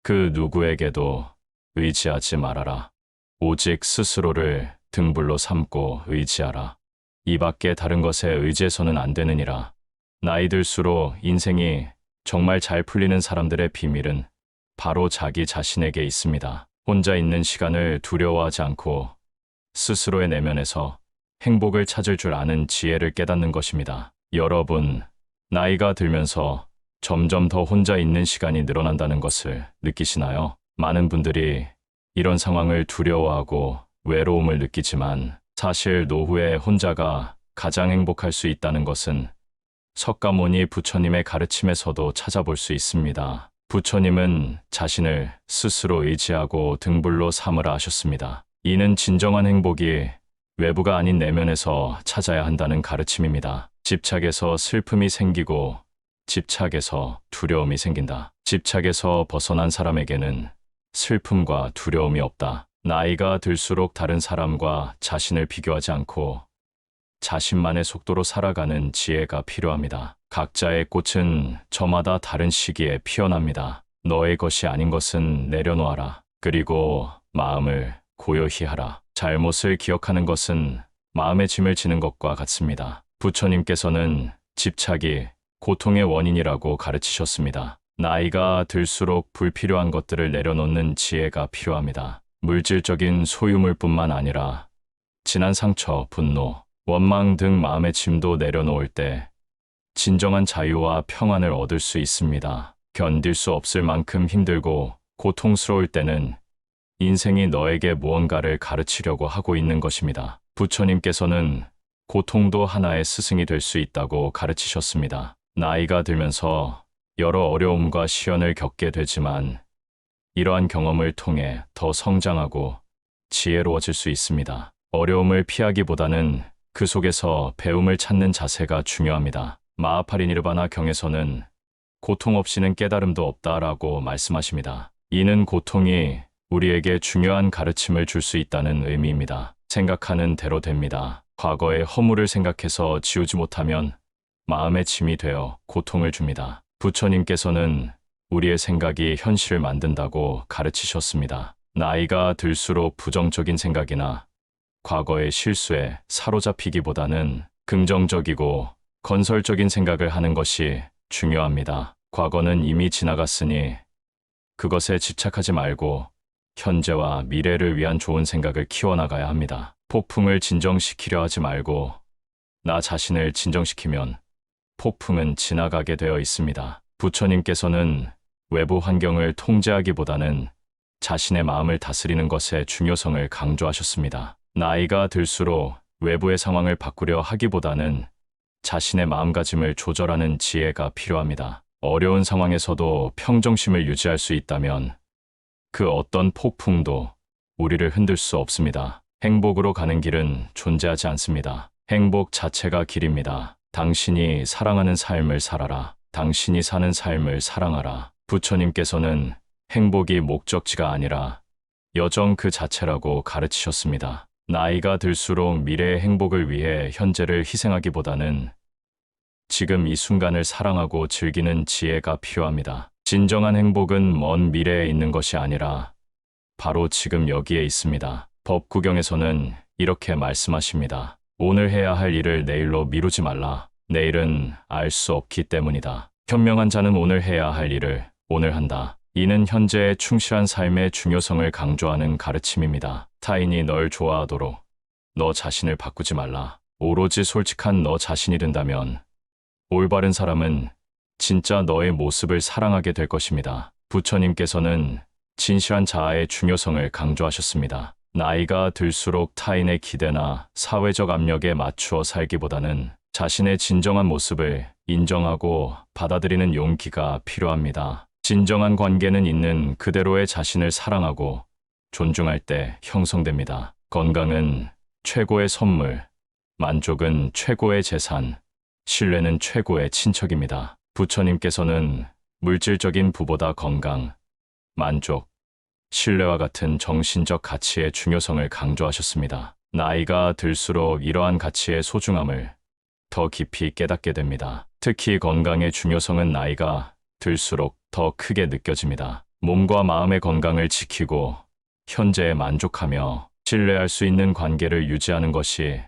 그 누구에게도 의지하지 말아라. 오직 스스로를 등불로 삼고 의지하라. 이 밖에 다른 것에 의지해서는 안 되느니라. 나이 들수록 인생이 정말 잘 풀리는 사람들의 비밀은 바로 자기 자신에게 있습니다. 혼자 있는 시간을 두려워하지 않고 스스로의 내면에서 행복을 찾을 줄 아는 지혜를 깨닫는 것입니다. 여러분, 나이가 들면서 점점 더 혼자 있는 시간이 늘어난다는 것을 느끼시나요? 많은 분들이 이런 상황을 두려워하고 외로움을 느끼지만 사실 노후에 혼자가 가장 행복할 수 있다는 것은 석가모니 부처님의 가르침에서도 찾아볼 수 있습니다. 부처님은 자신을 스스로 의지하고 등불로 삼으라 하셨습니다. 이는 진정한 행복이 외부가 아닌 내면에서 찾아야 한다는 가르침입니다. 집착에서 슬픔이 생기고 집착에서 두려움이 생긴다. 집착에서 벗어난 사람에게는 슬픔과 두려움이 없다. 나이가 들수록 다른 사람과 자신을 비교하지 않고 자신만의 속도로 살아가는 지혜가 필요합니다. 각자의 꽃은 저마다 다른 시기에 피어납니다. 너의 것이 아닌 것은 내려놓아라. 그리고 마음을 고요히 하라. 잘못을 기억하는 것은 마음의 짐을 지는 것과 같습니다. 부처님께서는 집착이 고통의 원인이라고 가르치셨습니다. 나이가 들수록 불필요한 것들을 내려놓는 지혜가 필요합니다. 물질적인 소유물뿐만 아니라 지난 상처, 분노, 원망 등 마음의 짐도 내려놓을 때 진정한 자유와 평안을 얻을 수 있습니다. 견딜 수 없을 만큼 힘들고 고통스러울 때는 인생이 너에게 무언가를 가르치려고 하고 있는 것입니다. 부처님께서는 고통도 하나의 스승이 될 수 있다고 가르치셨습니다. 나이가 들면서 여러 어려움과 시련을 겪게 되지만 이러한 경험을 통해 더 성장하고 지혜로워질 수 있습니다. 어려움을 피하기보다는 그 속에서 배움을 찾는 자세가 중요합니다. 마하파리니르바나 경에서는 고통 없이는 깨달음도 없다라고 말씀하십니다. 이는 고통이 우리에게 중요한 가르침을 줄 수 있다는 의미입니다. 생각하는 대로 됩니다. 과거의 허물을 생각해서 지우지 못하면 마음의 짐이 되어 고통을 줍니다. 부처님께서는 우리의 생각이 현실을 만든다고 가르치셨습니다. 나이가 들수록 부정적인 생각이나 과거의 실수에 사로잡히기보다는 긍정적이고 건설적인 생각을 하는 것이 중요합니다. 과거는 이미 지나갔으니 그것에 집착하지 말고 현재와 미래를 위한 좋은 생각을 키워나가야 합니다. 폭풍을 진정시키려 하지 말고 나 자신을 진정시키면 폭풍은 지나가게 되어 있습니다. 부처님께서는 외부 환경을 통제하기보다는 자신의 마음을 다스리는 것의 중요성을 강조하셨습니다. 나이가 들수록 외부의 상황을 바꾸려 하기보다는 자신의 마음가짐을 조절하는 지혜가 필요합니다. 어려운 상황에서도 평정심을 유지할 수 있다면 그 어떤 폭풍도 우리를 흔들 수 없습니다. 행복으로 가는 길은 존재하지 않습니다. 행복 자체가 길입니다. 당신이 사랑하는 삶을 살아라. 당신이 사는 삶을 사랑하라. 부처님께서는 행복이 목적지가 아니라 여정 그 자체라고 가르치셨습니다. 나이가 들수록 미래의 행복을 위해 현재를 희생하기보다는 지금 이 순간을 사랑하고 즐기는 지혜가 필요합니다. 진정한 행복은 먼 미래에 있는 것이 아니라 바로 지금 여기에 있습니다. 법구경에서는 이렇게 말씀하십니다. 오늘 해야 할 일을 내일로 미루지 말라. 내일은 알 수 없기 때문이다. 현명한 자는 오늘 해야 할 일을 오늘 한다. 이는 현재에 충실한 삶의 중요성을 강조하는 가르침입니다. 타인이 널 좋아하도록 너 자신을 바꾸지 말라. 오로지 솔직한 너 자신이 된다면 올바른 사람은 진짜 너의 모습을 사랑하게 될 것입니다. 부처님께서는 진실한 자아의 중요성을 강조하셨습니다. 나이가 들수록 타인의 기대나 사회적 압력에 맞추어 살기보다는 자신의 진정한 모습을 인정하고 받아들이는 용기가 필요합니다. 진정한 관계는 있는 그대로의 자신을 사랑하고 존중할 때 형성됩니다. 건강은 최고의 선물, 만족은 최고의 재산, 신뢰는 최고의 친척입니다. 부처님께서는 물질적인 부보다 건강, 만족, 신뢰와 같은 정신적 가치의 중요성을 강조하셨습니다. 나이가 들수록 이러한 가치의 소중함을 더 깊이 깨닫게 됩니다. 특히 건강의 중요성은 나이가 들수록 더 크게 느껴집니다. 몸과 마음의 건강을 지키고 현재에 만족하며 신뢰할 수 있는 관계를 유지하는 것이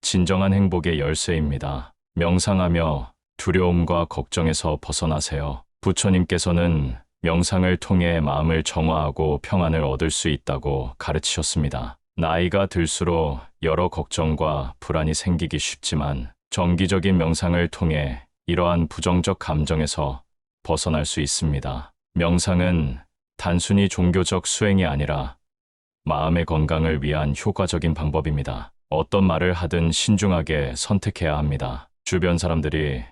진정한 행복의 열쇠입니다. 명상하며 두려움과 걱정에서 벗어나세요. 부처님께서는 명상을 통해 마음을 정화하고 평안을 얻을 수 있다고 가르치셨습니다. 나이가 들수록 여러 걱정과 불안이 생기기 쉽지만 정기적인 명상을 통해 이러한 부정적 감정에서 벗어날 수 있습니다. 명상은 단순히 종교적 수행이 아니라 마음의 건강을 위한 효과적인 방법입니다. 어떤 말을 하든 신중하게 선택해야 합니다. 주변 사람들이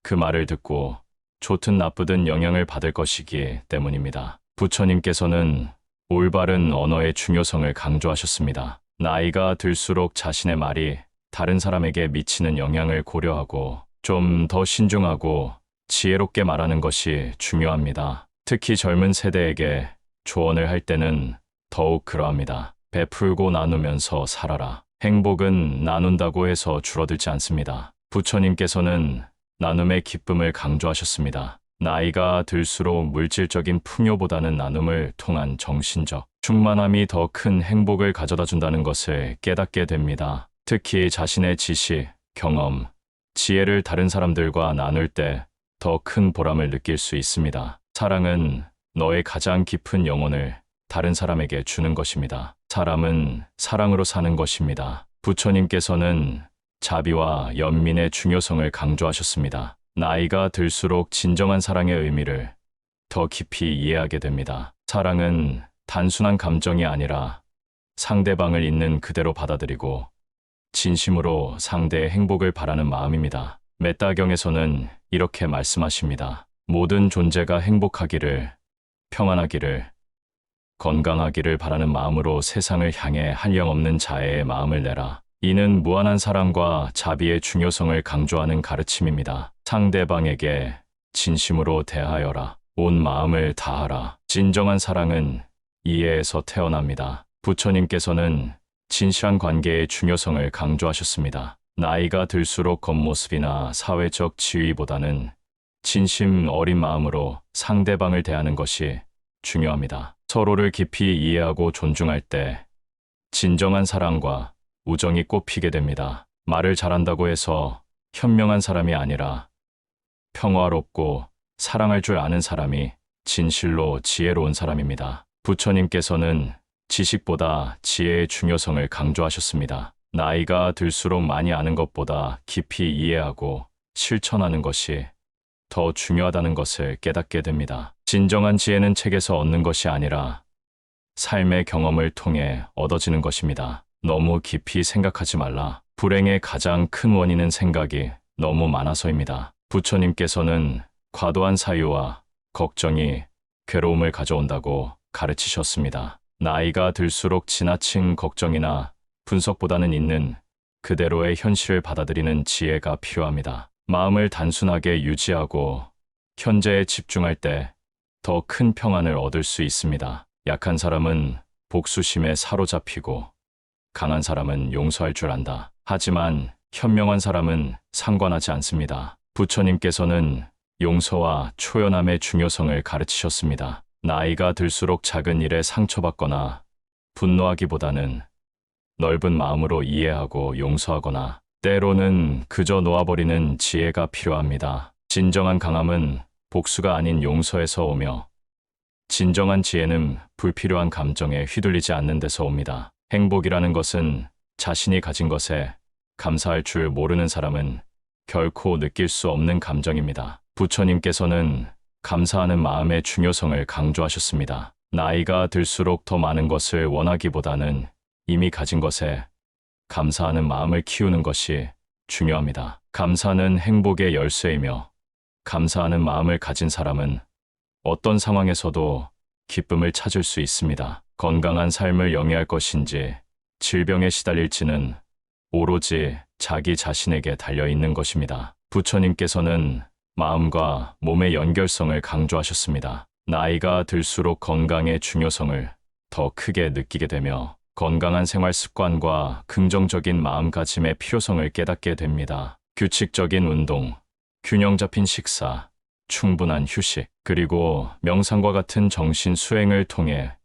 그 말을 듣고 좋든 나쁘든 영향을 받을 것이기 때문입니다. 부처님께서는 올바른 언어의 중요성을 강조하셨습니다. 나이가 들수록 자신의 말이 다른 사람에게 미치는 영향을 고려하고 좀 더 신중하고 지혜롭게 말하는 것이 중요합니다. 특히 젊은 세대에게 조언을 할 때는 더욱 그러합니다. 베풀고 나누면서 살아라. 행복은 나눈다고 해서 줄어들지 않습니다. 부처님께서는 나눔의 기쁨을 강조하셨습니다. 나이가 들수록 물질적인 풍요보다는 나눔을 통한 정신적 충만함이 더 큰 행복을 가져다 준다는 것을 깨닫게 됩니다. 특히 자신의 지식, 경험, 지혜를 다른 사람들과 나눌 때 더 큰 보람을 느낄 수 있습니다. 사랑은 너의 가장 깊은 영혼을 다른 사람에게 주는 것입니다. 사람은 사랑으로 사는 것입니다. 부처님께서는 자비와 연민의 중요성을 강조하셨습니다. 나이가 들수록 진정한 사랑의 의미를 더 깊이 이해하게 됩니다. 사랑은 단순한 감정이 아니라 상대방을 있는 그대로 받아들이고 진심으로 상대의 행복을 바라는 마음입니다. 메타경에서는 이렇게 말씀하십니다. 모든 존재가 행복하기를, 평안하기를, 건강하기를 바라는 마음으로 세상을 향해 한량없는 자애의 마음을 내라. 이는 무한한 사랑과 자비의 중요성을 강조하는 가르침입니다. 상대방에게 진심으로 대하여라. 온 마음을 다하라. 진정한 사랑은 이해에서 태어납니다. 부처님께서는 진실한 관계의 중요성을 강조하셨습니다. 나이가 들수록 겉모습이나 사회적 지위보다는 진심 어린 마음으로 상대방을 대하는 것이 중요합니다. 서로를 깊이 이해하고 존중할 때 진정한 사랑과 우정이 꽃피게 됩니다. 말을 잘한다고 해서 현명한 사람이 아니라 평화롭고 사랑할 줄 아는 사람이 진실로 지혜로운 사람입니다. 부처님께서는 지식보다 지혜의 중요성을 강조하셨습니다. 나이가 들수록 많이 아는 것보다 깊이 이해하고 실천하는 것이 더 중요하다는 것을 깨닫게 됩니다. 진정한 지혜는 책에서 얻는 것이 아니라 삶의 경험을 통해 얻어지는 것입니다. 너무 깊이 생각하지 말라. 불행의 가장 큰 원인은 생각이 너무 많아서입니다. 부처님께서는 과도한 사유와 걱정이 괴로움을 가져온다고 가르치셨습니다. 나이가 들수록 지나친 걱정이나 분석보다는 있는 그대로의 현실을 받아들이는 지혜가 필요합니다. 마음을 단순하게 유지하고 현재에 집중할 때 더 큰 평안을 얻을 수 있습니다. 약한 사람은 복수심에 사로잡히고 강한 사람은 용서할 줄 안다. 하지만 현명한 사람은 상관하지 않습니다. 부처님께서는 용서와 초연함의 중요성을 가르치셨습니다. 나이가 들수록 작은 일에 상처받거나 분노하기보다는 넓은 마음으로 이해하고 용서하거나 때로는 그저 놓아버리는 지혜가 필요합니다. 진정한 강함은 복수가 아닌 용서에서 오며 진정한 지혜는 불필요한 감정에 휘둘리지 않는 데서 옵니다. 행복이라는 것은 자신이 가진 것에 감사할 줄 모르는 사람은 결코 느낄 수 없는 감정입니다. 부처님께서는 감사하는 마음의 중요성을 강조하셨습니다. 나이가 들수록 더 많은 것을 원하기보다는 이미 가진 것에 감사하는 마음을 키우는 것이 중요합니다. 감사는 행복의 열쇠이며 감사하는 마음을 가진 사람은 어떤 상황에서도 기쁨을 찾을 수 있습니다. 건강한 삶을 영위할 것인지 질병에 시달릴지는 오로지 자기 자신에게 달려 있는 것입니다. 부처님께서는 마음과 몸의 연결성을 강조하셨습니다. 나이가 들수록 건강의 중요성을 더 크게 느끼게 되며 건강한 생활 습관과 긍정적인 마음가짐의 필요성을 깨닫게 됩니다. 규칙적인 운동, 균형 잡힌 식사, 충분한 휴식, 그리고 명상과 같은 정신 수행을 통해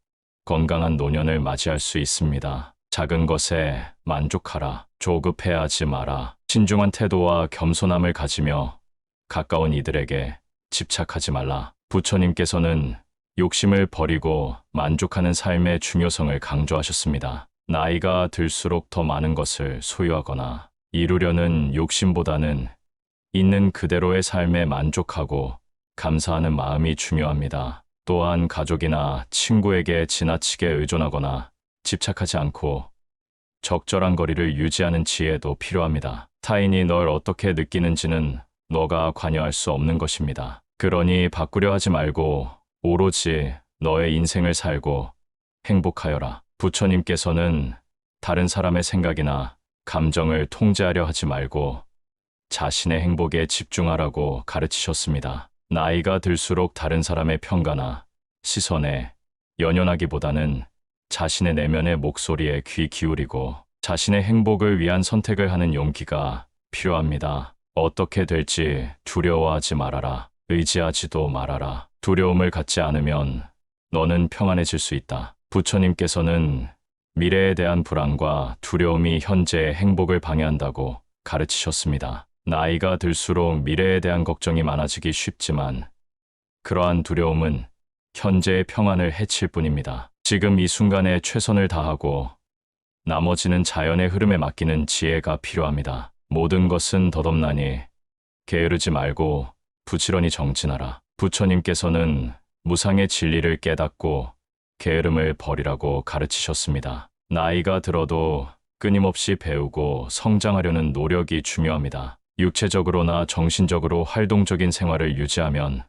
건강한 노년을 맞이할 수 있습니다. 작은 것에 만족하라. 조급해하지 마라. 신중한 태도와 겸손함을 가지며 가까운 이들에게 집착하지 말라. 부처님께서는 욕심을 버리고 만족하는 삶의 중요성을 강조하셨습니다. 나이가 들수록 더 많은 것을 소유하거나 이루려는 욕심보다는 있는 그대로의 삶에 만족하고 감사하는 마음이 중요합니다. 또한 가족이나 친구에게 지나치게 의존하거나 집착하지 않고 적절한 거리를 유지하는 지혜도 필요합니다. 타인이 널 어떻게 느끼는지는 너가 관여할 수 없는 것입니다. 그러니 바꾸려 하지 말고 오로지 너의 인생을 살고 행복하여라. 부처님께서는 다른 사람의 생각이나 감정을 통제하려 하지 말고 자신의 행복에 집중하라고 가르치셨습니다. 나이가 들수록 다른 사람의 평가나 시선에 연연하기보다는 자신의 내면의 목소리에 귀 기울이고 자신의 행복을 위한 선택을 하는 용기가 필요합니다. 어떻게 될지 두려워하지 말아라. 의지하지도 말아라. 두려움을 갖지 않으면 너는 평안해질 수 있다. 부처님께서는 미래에 대한 불안과 두려움이 현재의 행복을 방해한다고 가르치셨습니다. 나이가 들수록 미래에 대한 걱정이 많아지기 쉽지만 그러한 두려움은 현재의 평안을 해칠 뿐입니다. 지금 이 순간에 최선을 다하고 나머지는 자연의 흐름에 맡기는 지혜가 필요합니다. 모든 것은 덧없나니 게으르지 말고 부지런히 정진하라. 부처님께서는 무상의 진리를 깨닫고 게으름을 버리라고 가르치셨습니다. 나이가 들어도 끊임없이 배우고 성장하려는 노력이 중요합니다. 육체적으로나 정신적으로 활동적인 생활을 유지하면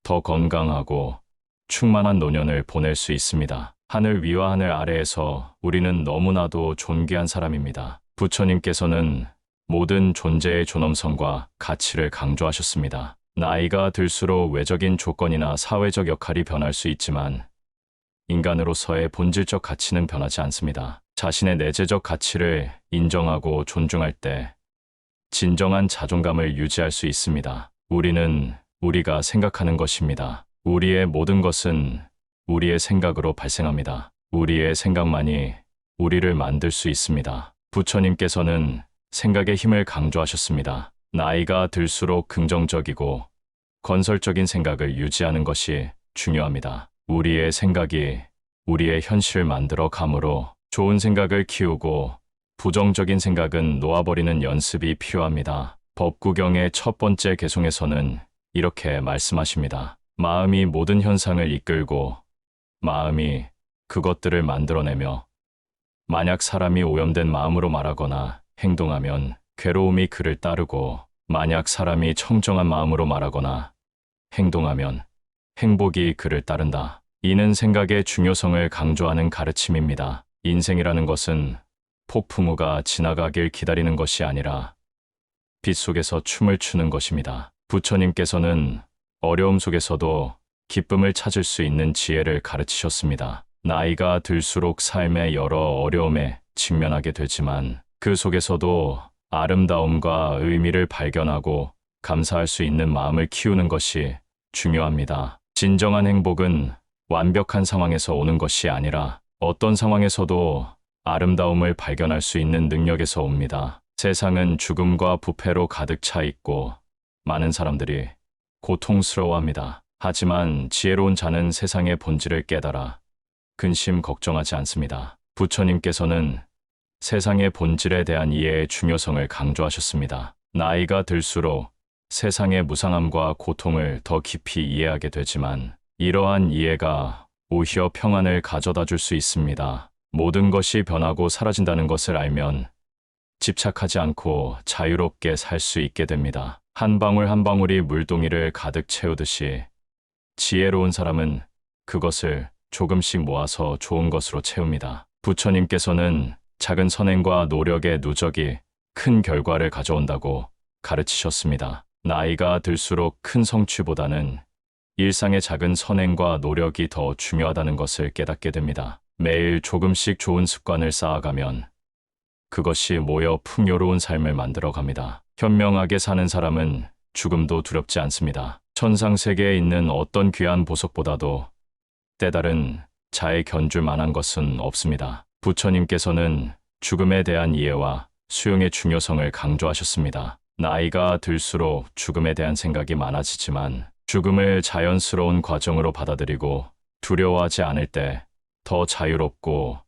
더 건강하고 충만한 노년을 보낼 수 있습니다. 하늘 위와 하늘 아래에서 우리는 너무나도 존귀한 사람입니다. 부처님께서는 모든 존재의 존엄성과 가치를 강조하셨습니다. 나이가 들수록 외적인 조건이나 사회적 역할이 변할 수 있지만 인간으로서의 본질적 가치는 변하지 않습니다. 자신의 내재적 가치를 인정하고 존중할 때 진정한 자존감을 유지할 수 있습니다. 우리는 우리가 생각하는 것입니다. 우리의 모든 것은 우리의 생각으로 발생합니다. 우리의 생각만이 우리를 만들 수 있습니다. 부처님께서는 생각의 힘을 강조하셨습니다. 나이가 들수록 긍정적이고 건설적인 생각을 유지하는 것이 중요합니다. 우리의 생각이 우리의 현실을 만들어 가므로 좋은 생각을 키우고 부정적인 생각은 놓아버리는 연습이 필요합니다. 법구경의 첫 번째 개송에서는 이렇게 말씀하십니다. 마음이 모든 현상을 이끌고 마음이 그것들을 만들어내며 만약 사람이 오염된 마음으로 말하거나 행동하면 괴로움이 그를 따르고 만약 사람이 청정한 마음으로 말하거나 행동하면 행복이 그를 따른다. 이는 생각의 중요성을 강조하는 가르침입니다. 인생이라는 것은 폭풍우가 지나가길 기다리는 것이 아니라 빛 속에서 춤을 추는 것입니다. 부처님께서는 어려움 속에서도 기쁨을 찾을 수 있는 지혜를 가르치셨습니다. 나이가 들수록 삶의 여러 어려움에 직면하게 되지만 그 속에서도 아름다움과 의미를 발견하고 감사할 수 있는 마음을 키우는 것이 중요합니다. 진정한 행복은 완벽한 상황에서 오는 것이 아니라 어떤 상황에서도 아름다움을 발견할 수 있는 능력에서 옵니다. 세상은 죽음과 부패로 가득 차 있고 많은 사람들이 고통스러워합니다. 하지만 지혜로운 자는 세상의 본질을 깨달아 근심 걱정하지 않습니다. 부처님께서는 세상의 본질에 대한 이해의 중요성을 강조하셨습니다. 나이가 들수록 세상의 무상함과 고통을 더 깊이 이해하게 되지만 이러한 이해가 오히려 평안을 가져다 줄 수 있습니다. 모든 것이 변하고 사라진다는 것을 알면 집착하지 않고 자유롭게 살 수 있게 됩니다. 한 방울 한 방울이 물동이를 가득 채우듯이 지혜로운 사람은 그것을 조금씩 모아서 좋은 것으로 채웁니다. 부처님께서는 작은 선행과 노력의 누적이 큰 결과를 가져온다고 가르치셨습니다. 나이가 들수록 큰 성취보다는 일상의 작은 선행과 노력이 더 중요하다는 것을 깨닫게 됩니다. 매일 조금씩 좋은 습관을 쌓아가면 그것이 모여 풍요로운 삶을 만들어갑니다. 현명하게 사는 사람은 죽음도 두렵지 않습니다. 천상세계에 있는 어떤 귀한 보석보다도 때다른 자에 견줄 만한 것은 없습니다. 부처님께서는 죽음에 대한 이해와 수용의 중요성을 강조하셨습니다. 나이가 들수록 죽음에 대한 생각이 많아지지만 죽음을 자연스러운 과정으로 받아들이고 두려워하지 않을 때 더 자유롭고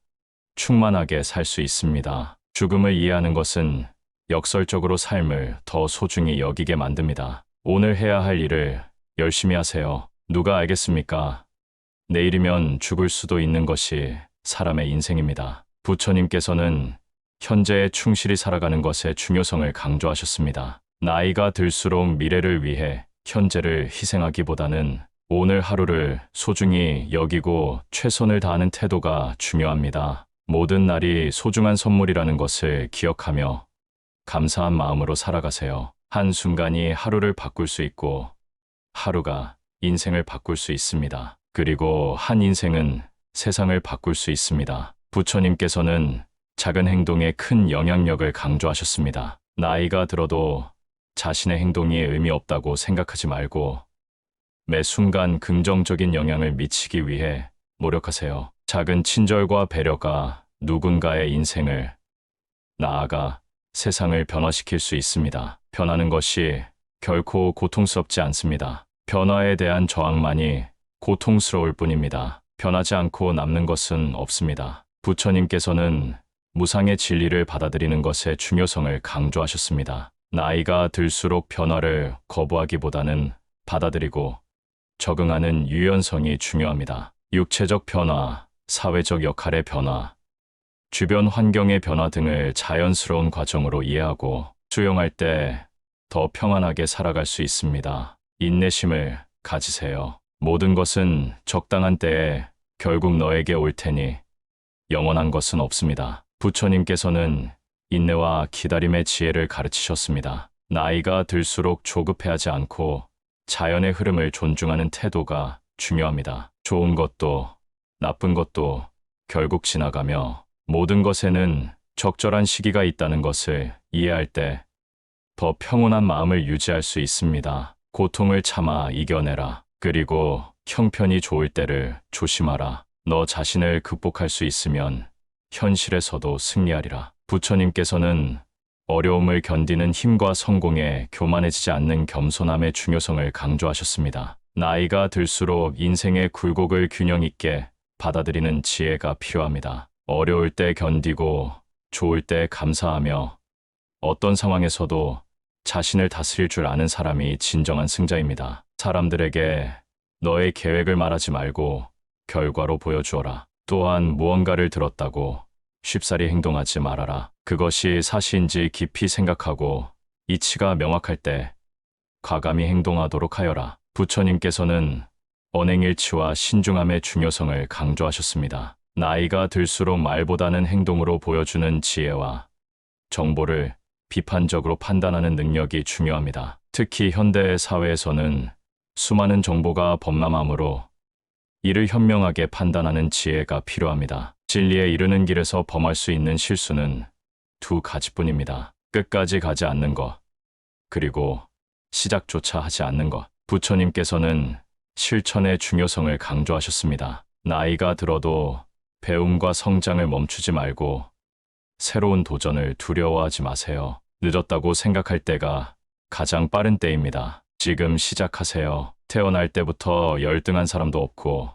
충만하게 살 수 있습니다. 죽음을 이해하는 것은 역설적으로 삶을 더 소중히 여기게 만듭니다. 오늘 해야 할 일을 열심히 하세요. 누가 알겠습니까? 내일이면 죽을 수도 있는 것이 사람의 인생입니다. 부처님께서는 현재에 충실히 살아가는 것의 중요성을 강조하셨습니다. 나이가 들수록 미래를 위해 현재를 희생하기보다는 오늘 하루를 소중히 여기고 최선을 다하는 태도가 중요합니다. 모든 날이 소중한 선물이라는 것을 기억하며 감사한 마음으로 살아가세요. 한순간이 하루를 바꿀 수 있고 하루가 인생을 바꿀 수 있습니다. 그리고 한 인생은 세상을 바꿀 수 있습니다. 부처님께서는 작은 행동에 큰 영향력을 강조하셨습니다. 나이가 들어도 자신의 행동이 의미 없다고 생각하지 말고 매 순간 긍정적인 영향을 미치기 위해 노력하세요. 작은 친절과 배려가 누군가의 인생을 나아가 세상을 변화시킬 수 있습니다. 변하는 것이 결코 고통스럽지 않습니다. 변화에 대한 저항만이 고통스러울 뿐입니다. 변하지 않고 남는 것은 없습니다. 부처님께서는 무상의 진리를 받아들이는 것의 중요성을 강조하셨습니다. 나이가 들수록 변화를 거부하기보다는 받아들이고 적응하는 유연성이 중요합니다. 육체적 변화, 사회적 역할의 변화, 주변 환경의 변화 등을 자연스러운 과정으로 이해하고 수용할 때 더 평안하게 살아갈 수 있습니다. 인내심을 가지세요. 모든 것은 적당한 때에 결국 너에게 올 테니 영원한 것은 없습니다. 부처님께서는 인내와 기다림의 지혜를 가르치셨습니다. 나이가 들수록 조급해하지 않고 자연의 흐름을 존중하는 태도가 중요합니다. 좋은 것도 나쁜 것도 결국 지나가며 모든 것에는 적절한 시기가 있다는 것을 이해할 때 더 평온한 마음을 유지할 수 있습니다. 고통을 참아 이겨내라. 그리고 형편이 좋을 때를 조심하라. 너 자신을 극복할 수 있으면 현실에서도 승리하리라. 부처님께서는 어려움을 견디는 힘과 성공에 교만해지지 않는 겸손함의 중요성을 강조하셨습니다. 나이가 들수록 인생의 굴곡을 균형 있게 받아들이는 지혜가 필요합니다. 어려울 때 견디고 좋을 때 감사하며 어떤 상황에서도 자신을 다스릴 줄 아는 사람이 진정한 승자입니다. 사람들에게 너의 계획을 말하지 말고 결과로 보여주어라. 또한 무언가를 들었다고 쉽사리 행동하지 말아라. 그것이 사실인지 깊이 생각하고 이치가 명확할 때 과감히 행동하도록 하여라. 부처님께서는 언행일치와 신중함의 중요성을 강조하셨습니다. 나이가 들수록 말보다는 행동으로 보여주는 지혜와 정보를 비판적으로 판단하는 능력이 중요합니다. 특히 현대 사회에서는 수많은 정보가 범람하므로 이를 현명하게 판단하는 지혜가 필요합니다. 진리에 이르는 길에서 범할 수 있는 실수는 두 가지뿐입니다. 끝까지 가지 않는 것, 그리고 시작조차 하지 않는 것. 부처님께서는 실천의 중요성을 강조하셨습니다. 나이가 들어도 배움과 성장을 멈추지 말고 새로운 도전을 두려워하지 마세요. 늦었다고 생각할 때가 가장 빠른 때입니다. 지금 시작하세요. 태어날 때부터 열등한 사람도 없고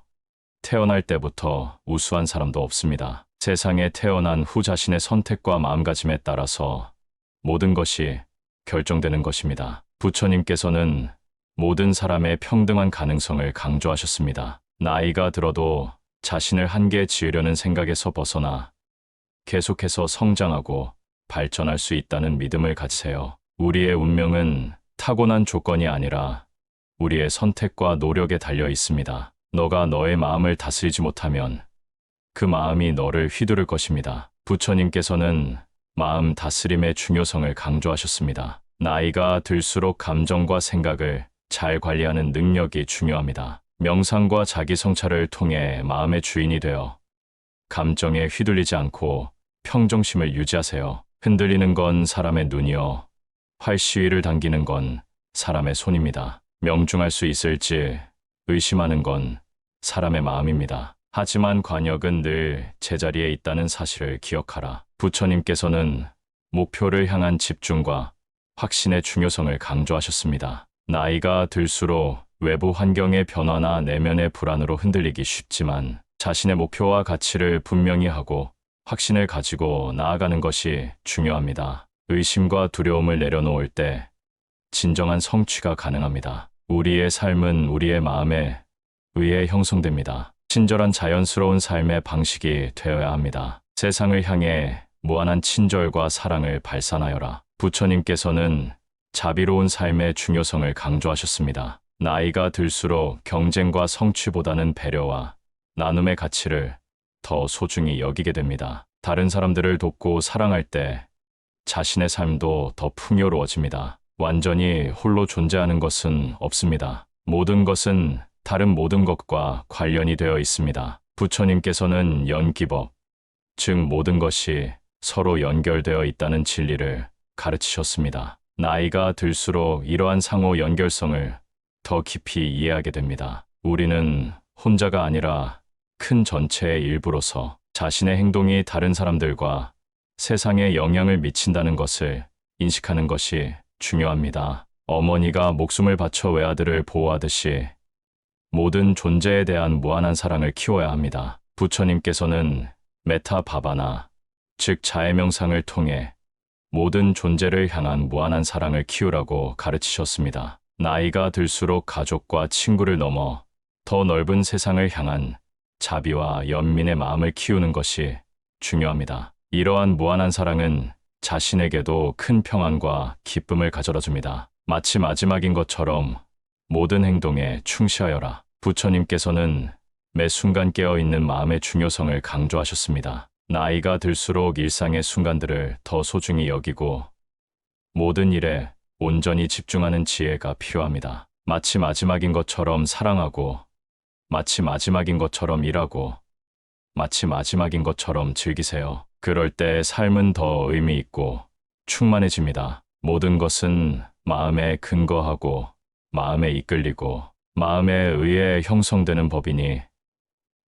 태어날 때부터 우수한 사람도 없습니다. 세상에 태어난 후 자신의 선택과 마음가짐에 따라서 모든 것이 결정되는 것입니다. 부처님께서는 모든 사람의 평등한 가능성을 강조하셨습니다. 나이가 들어도 자신을 한계에 지으려는 생각에서 벗어나 계속해서 성장하고 발전할 수 있다는 믿음을 가지세요. 우리의 운명은 타고난 조건이 아니라 우리의 선택과 노력에 달려 있습니다. 너가 너의 마음을 다스리지 못하면 그 마음이 너를 휘두를 것입니다. 부처님께서는 마음 다스림의 중요성을 강조하셨습니다. 나이가 들수록 감정과 생각을 잘 관리하는 능력이 중요합니다. 명상과 자기 성찰을 통해 마음의 주인이 되어 감정에 휘둘리지 않고 평정심을 유지하세요. 흔들리는 건 사람의 눈이요. 활시위를 당기는 건 사람의 손입니다. 명중할 수 있을지 의심하는 건 사람의 마음입니다. 하지만 관역은 늘 제자리에 있다는 사실을 기억하라. 부처님께서는 목표를 향한 집중과 확신의 중요성을 강조하셨습니다. 나이가 들수록 외부 환경의 변화나 내면의 불안으로 흔들리기 쉽지만 자신의 목표와 가치를 분명히 하고 확신을 가지고 나아가는 것이 중요합니다. 의심과 두려움을 내려놓을 때 진정한 성취가 가능합니다. 우리의 삶은 우리의 마음에 의해 형성됩니다. 친절한 자연스러운 삶의 방식이 되어야 합니다. 세상을 향해 무한한 친절과 사랑을 발산하여라. 부처님께서는 자비로운 삶의 중요성을 강조하셨습니다. 나이가 들수록 경쟁과 성취보다는 배려와 나눔의 가치를 더 소중히 여기게 됩니다. 다른 사람들을 돕고 사랑할 때 자신의 삶도 더 풍요로워집니다. 완전히 홀로 존재하는 것은 없습니다. 모든 것은 다른 모든 것과 관련이 되어 있습니다. 부처님께서는 연기법, 즉 모든 것이 서로 연결되어 있다는 진리를 가르치셨습니다. 나이가 들수록 이러한 상호 연결성을 더 깊이 이해하게 됩니다. 우리는 혼자가 아니라 큰 전체의 일부로서 자신의 행동이 다른 사람들과 세상에 영향을 미친다는 것을 인식하는 것이 중요합니다. 어머니가 목숨을 바쳐 외아들을 보호하듯이 모든 존재에 대한 무한한 사랑을 키워야 합니다. 부처님께서는 메타 바바나, 즉 자의 명상을 통해 모든 존재를 향한 무한한 사랑을 키우라고 가르치셨습니다. 나이가 들수록 가족과 친구를 넘어 더 넓은 세상을 향한 자비와 연민의 마음을 키우는 것이 중요합니다. 이러한 무한한 사랑은 자신에게도 큰 평안과 기쁨을 가져다 줍니다. 마치 마지막인 것처럼 모든 행동에 충실하여라. 부처님께서는 매 순간 깨어있는 마음의 중요성을 강조하셨습니다. 나이가 들수록 일상의 순간들을 더 소중히 여기고 모든 일에 온전히 집중하는 지혜가 필요합니다. 마치 마지막인 것처럼 사랑하고 마치 마지막인 것처럼 일하고 마치 마지막인 것처럼 즐기세요. 그럴 때 삶은 더 의미 있고 충만해집니다. 모든 것은 마음에 근거하고 마음에 이끌리고 마음에 의해 형성되는 법이니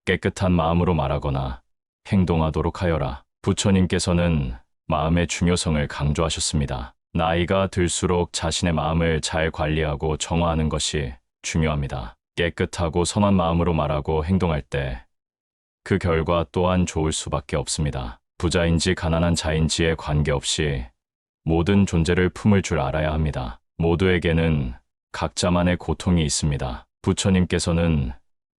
깨끗한 마음으로 말하거나 행동하도록 하여라. 부처님께서는 마음의 중요성을 강조하셨습니다. 나이가 들수록 자신의 마음을 잘 관리하고 정화하는 것이 중요합니다. 깨끗하고 선한 마음으로 말하고 행동할 때 그 결과 또한 좋을 수밖에 없습니다. 부자인지 가난한 자인지에 관계없이 모든 존재를 품을 줄 알아야 합니다. 모두에게는 각자만의 고통이 있습니다. 부처님께서는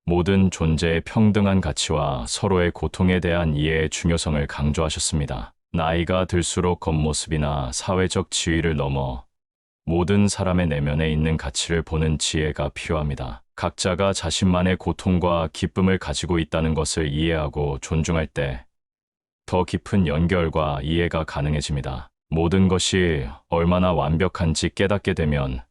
모든 존재의 평등한 가치와 서로의 고통에 대한 이해의 중요성을 강조하셨습니다. 나이가 들수록 겉모습이나 사회적 지위를 넘어 모든 사람의 내면에 있는 가치를 보는 지혜가 필요합니다. 각자가 자신만의 고통과 기쁨을 가지고 있다는 것을 이해하고 존중할 때 더 깊은 연결과 이해가 가능해집니다. 모든 것이 얼마나 완벽한지 깨닫게 되면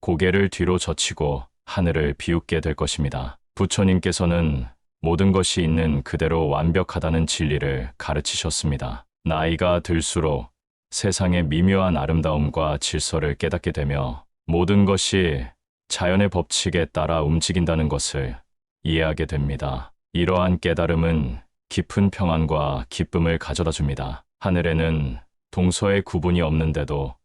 고개를 뒤로 젖히고 하늘을 비웃게 될 것입니다. 부처님께서는 모든 것이 있는 그대로 완벽하다는 진리를 가르치셨습니다. 나이가 들수록 세상의 미묘한 아름다움과 질서를 깨닫게 되며 모든 것이 자연의 법칙에 따라 움직인다는 것을 이해하게 됩니다. 이러한 깨달음은 깊은 평안과 기쁨을 가져다 줍니다. 하늘에는 동서의 구분이 없는데도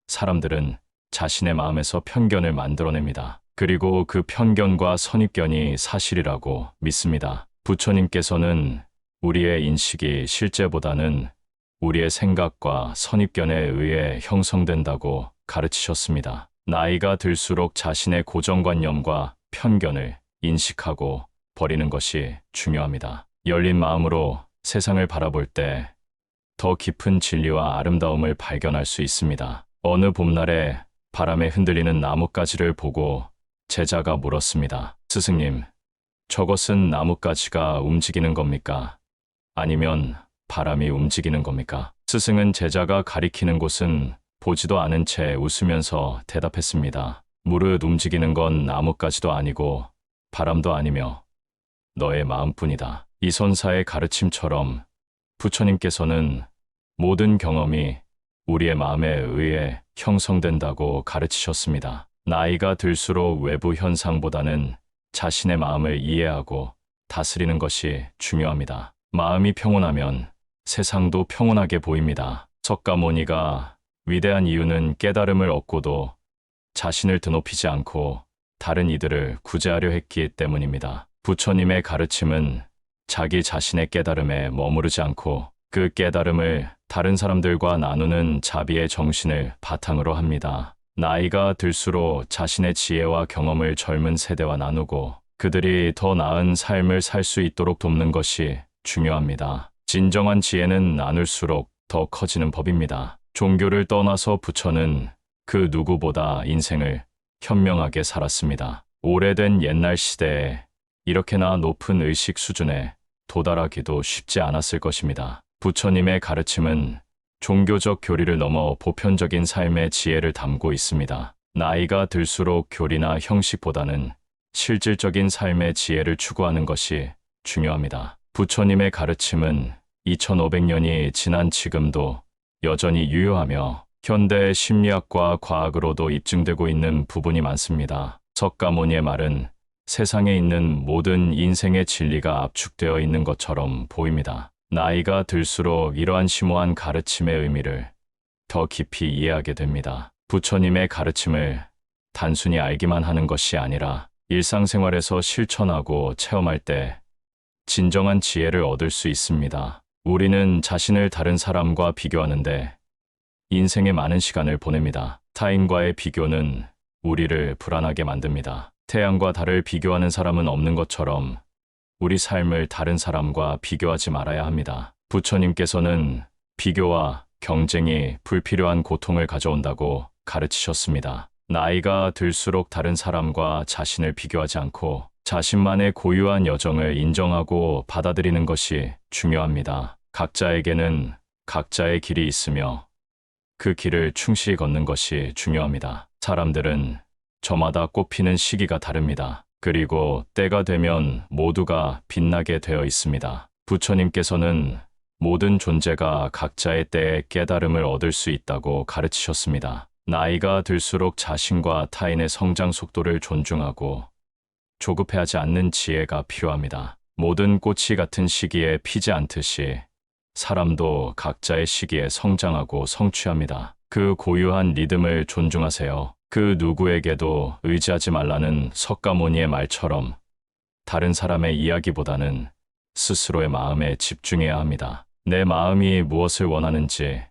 사람들은 자신의 마음에서 편견을 만들어냅니다. 그리고 그 편견과 선입견이 사실이라고 믿습니다. 부처님께서는 우리의 인식이 실제보다는 우리의 생각과 선입견에 의해 형성된다고 가르치셨습니다. 나이가 들수록 자신의 고정관념과 편견을 인식하고 버리는 것이 중요합니다. 열린 마음으로 세상을 바라볼 때 더 깊은 진리와 아름다움을 발견할 수 있습니다. 어느 봄날에 바람에 흔들리는 나뭇가지를 보고 제자가 물었습니다. 스승님, 저것은 나뭇가지가 움직이는 겁니까? 아니면 바람이 움직이는 겁니까? 스승은 제자가 가리키는 곳은 보지도 않은 채 웃으면서 대답했습니다. 무릇 움직이는 건 나뭇가지도 아니고 바람도 아니며 너의 마음뿐이다. 이 선사의 가르침처럼 부처님께서는 모든 경험이 우리의 마음에 의해 형성된다고 가르치셨습니다. 나이가 들수록 외부 현상보다는 자신의 마음을 이해하고 다스리는 것이 중요합니다. 마음이 평온하면 세상도 평온하게 보입니다. 석가모니가 위대한 이유는 깨달음을 얻고도 자신을 드높이지 않고 다른 이들을 구제하려 했기 때문입니다. 부처님의 가르침은 자기 자신의 깨달음에 머무르지 않고 그 깨달음을 다른 사람들과 나누는 자비의 정신을 바탕으로 합니다. 나이가 들수록 자신의 지혜와 경험을 젊은 세대와 나누고 그들이 더 나은 삶을 살 수 있도록 돕는 것이 중요합니다. 진정한 지혜는 나눌수록 더 커지는 법입니다. 종교를 떠나서 부처는 그 누구보다 인생을 현명하게 살았습니다. 오래된 옛날 시대에 이렇게나 높은 의식 수준에 도달하기도 쉽지 않았을 것입니다. 부처님의 가르침은 종교적 교리를 넘어 보편적인 삶의 지혜를 담고 있습니다. 나이가 들수록 교리나 형식보다는 실질적인 삶의 지혜를 추구하는 것이 중요합니다. 부처님의 가르침은 2500년이 지난 지금도 여전히 유효하며 현대 심리학과 과학으로도 입증되고 있는 부분이 많습니다. 석가모니의 말은 세상에 있는 모든 인생의 진리가 압축되어 있는 것처럼 보입니다. 나이가 들수록 이러한 심오한 가르침의 의미를 더 깊이 이해하게 됩니다. 부처님의 가르침을 단순히 알기만 하는 것이 아니라 일상생활에서 실천하고 체험할 때 진정한 지혜를 얻을 수 있습니다. 우리는 자신을 다른 사람과 비교하는데 인생의 많은 시간을 보냅니다. 타인과의 비교는 우리를 불안하게 만듭니다. 태양과 달을 비교하는 사람은 없는 것처럼 우리 삶을 다른 사람과 비교하지 말아야 합니다. 부처님께서는 비교와 경쟁이 불필요한 고통을 가져온다고 가르치셨습니다. 나이가 들수록 다른 사람과 자신을 비교하지 않고 자신만의 고유한 여정을 인정하고 받아들이는 것이 중요합니다. 각자에게는 각자의 길이 있으며 그 길을 충실히 걷는 것이 중요합니다. 사람들은 저마다 꽃피는 시기가 다릅니다. 그리고 때가 되면 모두가 빛나게 되어 있습니다. 부처님께서는 모든 존재가 각자의 때에 깨달음을 얻을 수 있다고 가르치셨습니다. 나이가 들수록 자신과 타인의 성장 속도를 존중하고 조급해하지 않는 지혜가 필요합니다. 모든 꽃이 같은 시기에 피지 않듯이 사람도 각자의 시기에 성장하고 성취합니다. 그 고유한 리듬을 존중하세요. 그 누구에게도 의지하지 말라는 석가모니의 말처럼 다른 사람의 이야기보다는 스스로의 마음에 집중해야 합니다. 내 마음이 무엇을 원하는지,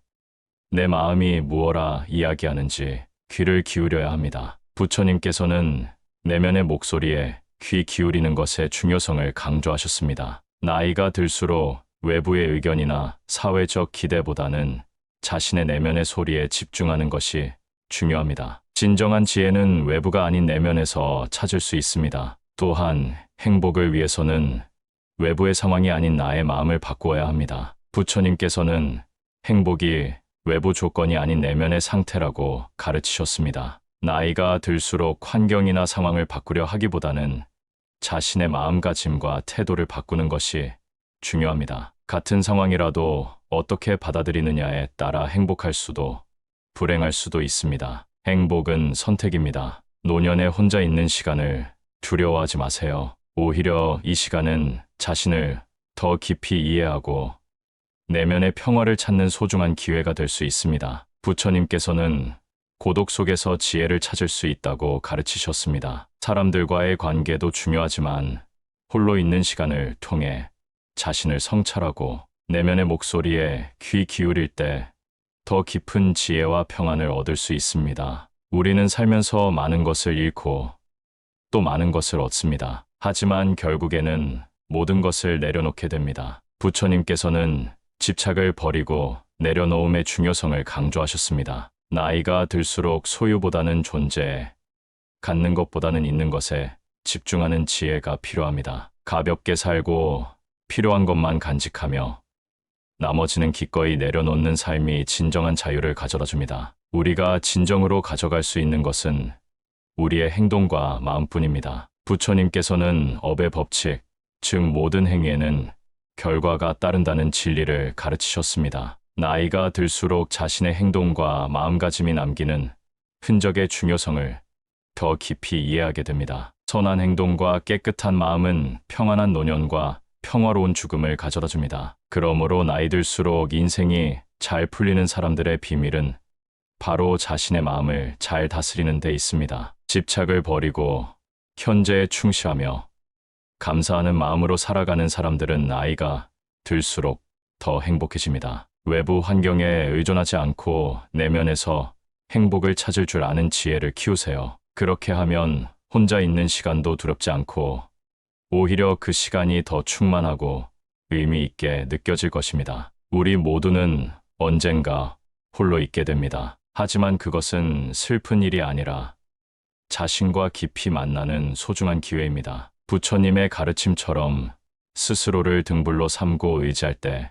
내 마음이 무엇라 이야기하는지 귀를 기울여야 합니다. 부처님께서는 내면의 목소리에 귀 기울이는 것의 중요성을 강조하셨습니다. 나이가 들수록 외부의 의견이나 사회적 기대보다는 자신의 내면의 소리에 집중하는 것이 중요합니다. 진정한 지혜는 외부가 아닌 내면에서 찾을 수 있습니다. 또한 행복을 위해서는 외부의 상황이 아닌 나의 마음을 바꾸어야 합니다. 부처님께서는 행복이 외부 조건이 아닌 내면의 상태라고 가르치셨습니다. 나이가 들수록 환경이나 상황을 바꾸려 하기보다는 자신의 마음가짐과 태도를 바꾸는 것이 중요합니다. 같은 상황이라도 어떻게 받아들이느냐에 따라 행복할 수도 불행할 수도 있습니다. 행복은 선택입니다. 노년에 혼자 있는 시간을 두려워하지 마세요. 오히려 이 시간은 자신을 더 깊이 이해하고 내면의 평화를 찾는 소중한 기회가 될 수 있습니다. 부처님께서는 고독 속에서 지혜를 찾을 수 있다고 가르치셨습니다. 사람들과의 관계도 중요하지만 홀로 있는 시간을 통해 자신을 성찰하고 내면의 목소리에 귀 기울일 때 더 깊은 지혜와 평안을 얻을 수 있습니다. 우리는 살면서 많은 것을 잃고 또 많은 것을 얻습니다. 하지만 결국에는 모든 것을 내려놓게 됩니다. 부처님께서는 집착을 버리고 내려놓음의 중요성을 강조하셨습니다. 나이가 들수록 소유보다는 존재에, 갖는 것보다는 있는 것에 집중하는 지혜가 필요합니다. 가볍게 살고 필요한 것만 간직하며 나머지는 기꺼이 내려놓는 삶이 진정한 자유를 가져다 줍니다. 우리가 진정으로 가져갈 수 있는 것은 우리의 행동과 마음뿐입니다. 부처님께서는 업의 법칙, 즉 모든 행위에는 결과가 따른다는 진리를 가르치셨습니다. 나이가 들수록 자신의 행동과 마음가짐이 남기는 흔적의 중요성을 더 깊이 이해하게 됩니다. 선한 행동과 깨끗한 마음은 평안한 노년과 평화로운 죽음을 가져다 줍니다. 그러므로 나이 들수록 인생이 잘 풀리는 사람들의 비밀은 바로 자신의 마음을 잘 다스리는 데 있습니다. 집착을 버리고 현재에 충실하며 감사하는 마음으로 살아가는 사람들은 나이가 들수록 더 행복해집니다. 외부 환경에 의존하지 않고 내면에서 행복을 찾을 줄 아는 지혜를 키우세요. 그렇게 하면 혼자 있는 시간도 두렵지 않고 오히려 그 시간이 더 충만하고 의미 있게 느껴질 것입니다. 우리 모두는 언젠가 홀로 있게 됩니다. 하지만 그것은 슬픈 일이 아니라 자신과 깊이 만나는 소중한 기회입니다. 부처님의 가르침처럼 스스로를 등불로 삼고 의지할 때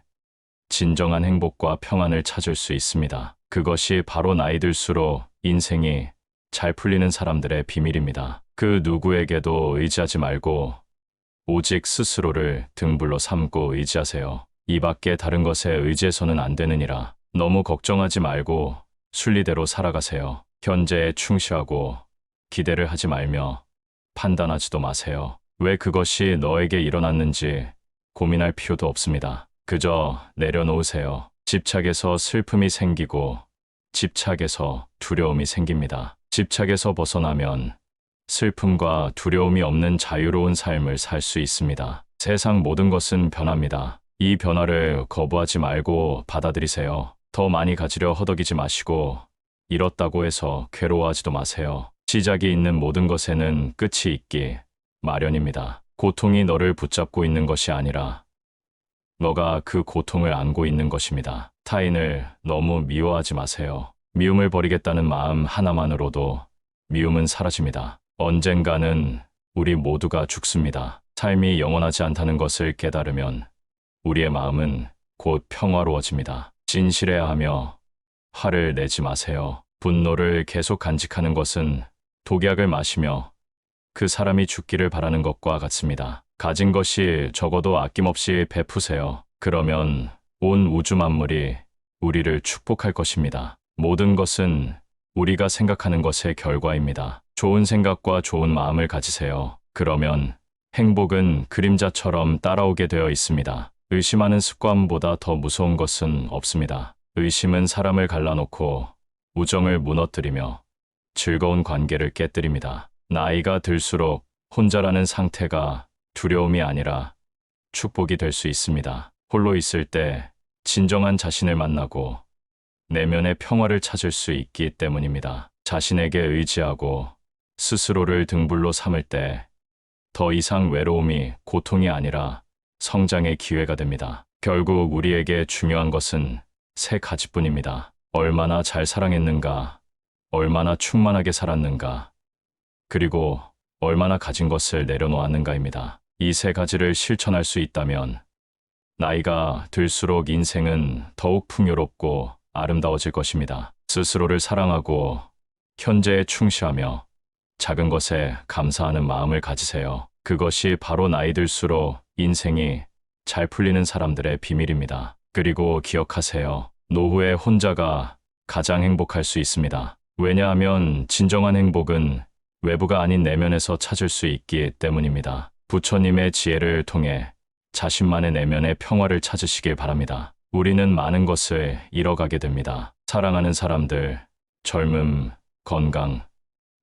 진정한 행복과 평안을 찾을 수 있습니다. 그것이 바로 나이 들수록 인생이 잘 풀리는 사람들의 비밀입니다. 그 누구에게도 의지하지 말고 오직 스스로를 등불로 삼고 의지하세요. 이 밖에 다른 것에 의지해서는 안 되느니라. 너무 걱정하지 말고 순리대로 살아가세요. 현재에 충실하고 기대를 하지 말며 판단하지도 마세요. 왜 그것이 너에게 일어났는지 고민할 필요도 없습니다. 그저 내려놓으세요. 집착에서 슬픔이 생기고 집착에서 두려움이 생깁니다. 집착에서 벗어나면 슬픔과 두려움이 없는 자유로운 삶을 살 수 있습니다. 세상 모든 것은 변합니다. 이 변화를 거부하지 말고 받아들이세요. 더 많이 가지려 허덕이지 마시고 잃었다고 해서 괴로워하지도 마세요. 시작이 있는 모든 것에는 끝이 있기 마련입니다. 고통이 너를 붙잡고 있는 것이 아니라 너가 그 고통을 안고 있는 것입니다. 타인을 너무 미워하지 마세요. 미움을 버리겠다는 마음 하나만으로도 미움은 사라집니다. 언젠가는 우리 모두가 죽습니다. 삶이 영원하지 않다는 것을 깨달으면 우리의 마음은 곧 평화로워집니다. 진실해야 하며 화를 내지 마세요. 분노를 계속 간직하는 것은 독약을 마시며 그 사람이 죽기를 바라는 것과 같습니다. 가진 것이 적어도 아낌없이 베푸세요. 그러면 온 우주 만물이 우리를 축복할 것입니다. 모든 것은 우리가 생각하는 것의 결과입니다. 좋은 생각과 좋은 마음을 가지세요. 그러면 행복은 그림자처럼 따라오게 되어 있습니다. 의심하는 습관보다 더 무서운 것은 없습니다. 의심은 사람을 갈라놓고 우정을 무너뜨리며 즐거운 관계를 깨뜨립니다. 나이가 들수록 혼자라는 상태가 두려움이 아니라 축복이 될 수 있습니다. 홀로 있을 때 진정한 자신을 만나고 내면의 평화를 찾을 수 있기 때문입니다. 자신에게 의지하고 스스로를 등불로 삼을 때 더 이상 외로움이 고통이 아니라 성장의 기회가 됩니다. 결국 우리에게 중요한 것은 세 가지뿐입니다. 얼마나 잘 사랑했는가, 얼마나 충만하게 살았는가, 그리고 얼마나 가진 것을 내려놓았는가입니다. 이 세 가지를 실천할 수 있다면 나이가 들수록 인생은 더욱 풍요롭고 아름다워질 것입니다. 스스로를 사랑하고 현재에 충실하며 작은 것에 감사하는 마음을 가지세요. 그것이 바로 나이 들수록 인생이 잘 풀리는 사람들의 비밀입니다. 그리고 기억하세요. 노후에 혼자가 가장 행복할 수 있습니다. 왜냐하면 진정한 행복은 외부가 아닌 내면에서 찾을 수 있기 때문입니다. 부처님의 지혜를 통해 자신만의 내면의 평화를 찾으시길 바랍니다. 우리는 많은 것을 잃어가게 됩니다. 사랑하는 사람들, 젊음, 건강,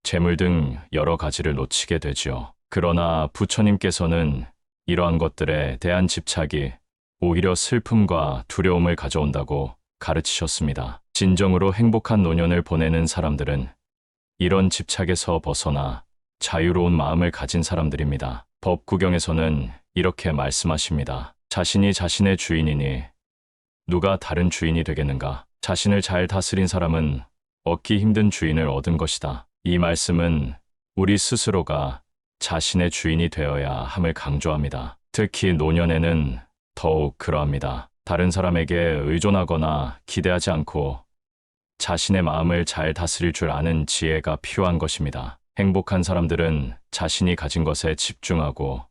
재물 등 여러 가지를 놓치게 되죠. 그러나 부처님께서는 이러한 것들에 대한 집착이 오히려 슬픔과 두려움을 가져온다고 가르치셨습니다. 진정으로 행복한 노년을 보내는 사람들은 이런 집착에서 벗어나 자유로운 마음을 가진 사람들입니다. 법구경에서는 이렇게 말씀하십니다. 자신이 자신의 주인이니 누가 다른 주인이 되겠는가? 자신을 잘 다스린 사람은 얻기 힘든 주인을 얻은 것이다. 이 말씀은 우리 스스로가 자신의 주인이 되어야 함을 강조합니다. 특히 노년에는 더욱 그러합니다. 다른 사람에게 의존하거나 기대하지 않고 자신의 마음을 잘 다스릴 줄 아는 지혜가 필요한 것입니다. 행복한 사람들은 자신이 가진 것에 집중하고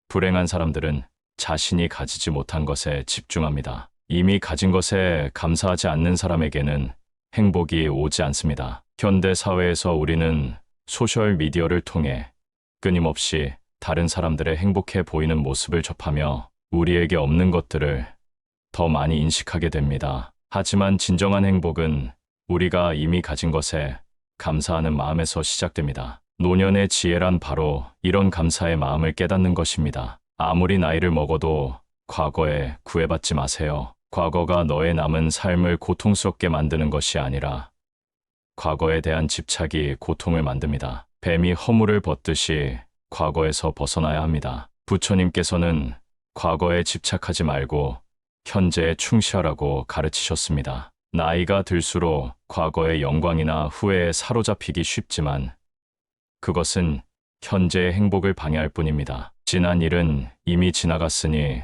불행한 사람들은 자신이 가지지 못한 것에 집중합니다. 이미 가진 것에 감사하지 않는 사람에게는 행복이 오지 않습니다. 현대 사회에서 우리는 소셜미디어를 통해 끊임없이 다른 사람들의 행복해 보이는 모습을 접하며 우리에게 없는 것들을 더 많이 인식하게 됩니다. 하지만 진정한 행복은 우리가 이미 가진 것에 감사하는 마음에서 시작됩니다. 노년의 지혜란 바로 이런 감사의 마음을 깨닫는 것입니다. 아무리 나이를 먹어도 과거에 구애받지 마세요. 과거가 너의 남은 삶을 고통스럽게 만드는 것이 아니라 과거에 대한 집착이 고통을 만듭니다. 뱀이 허물을 벗듯이 과거에서 벗어나야 합니다. 부처님께서는 과거에 집착하지 말고 현재에 충실하라고 가르치셨습니다. 나이가 들수록 과거의 영광이나 후회에 사로잡히기 쉽지만 그것은 현재의 행복을 방해할 뿐입니다. 지난 일은 이미 지나갔으니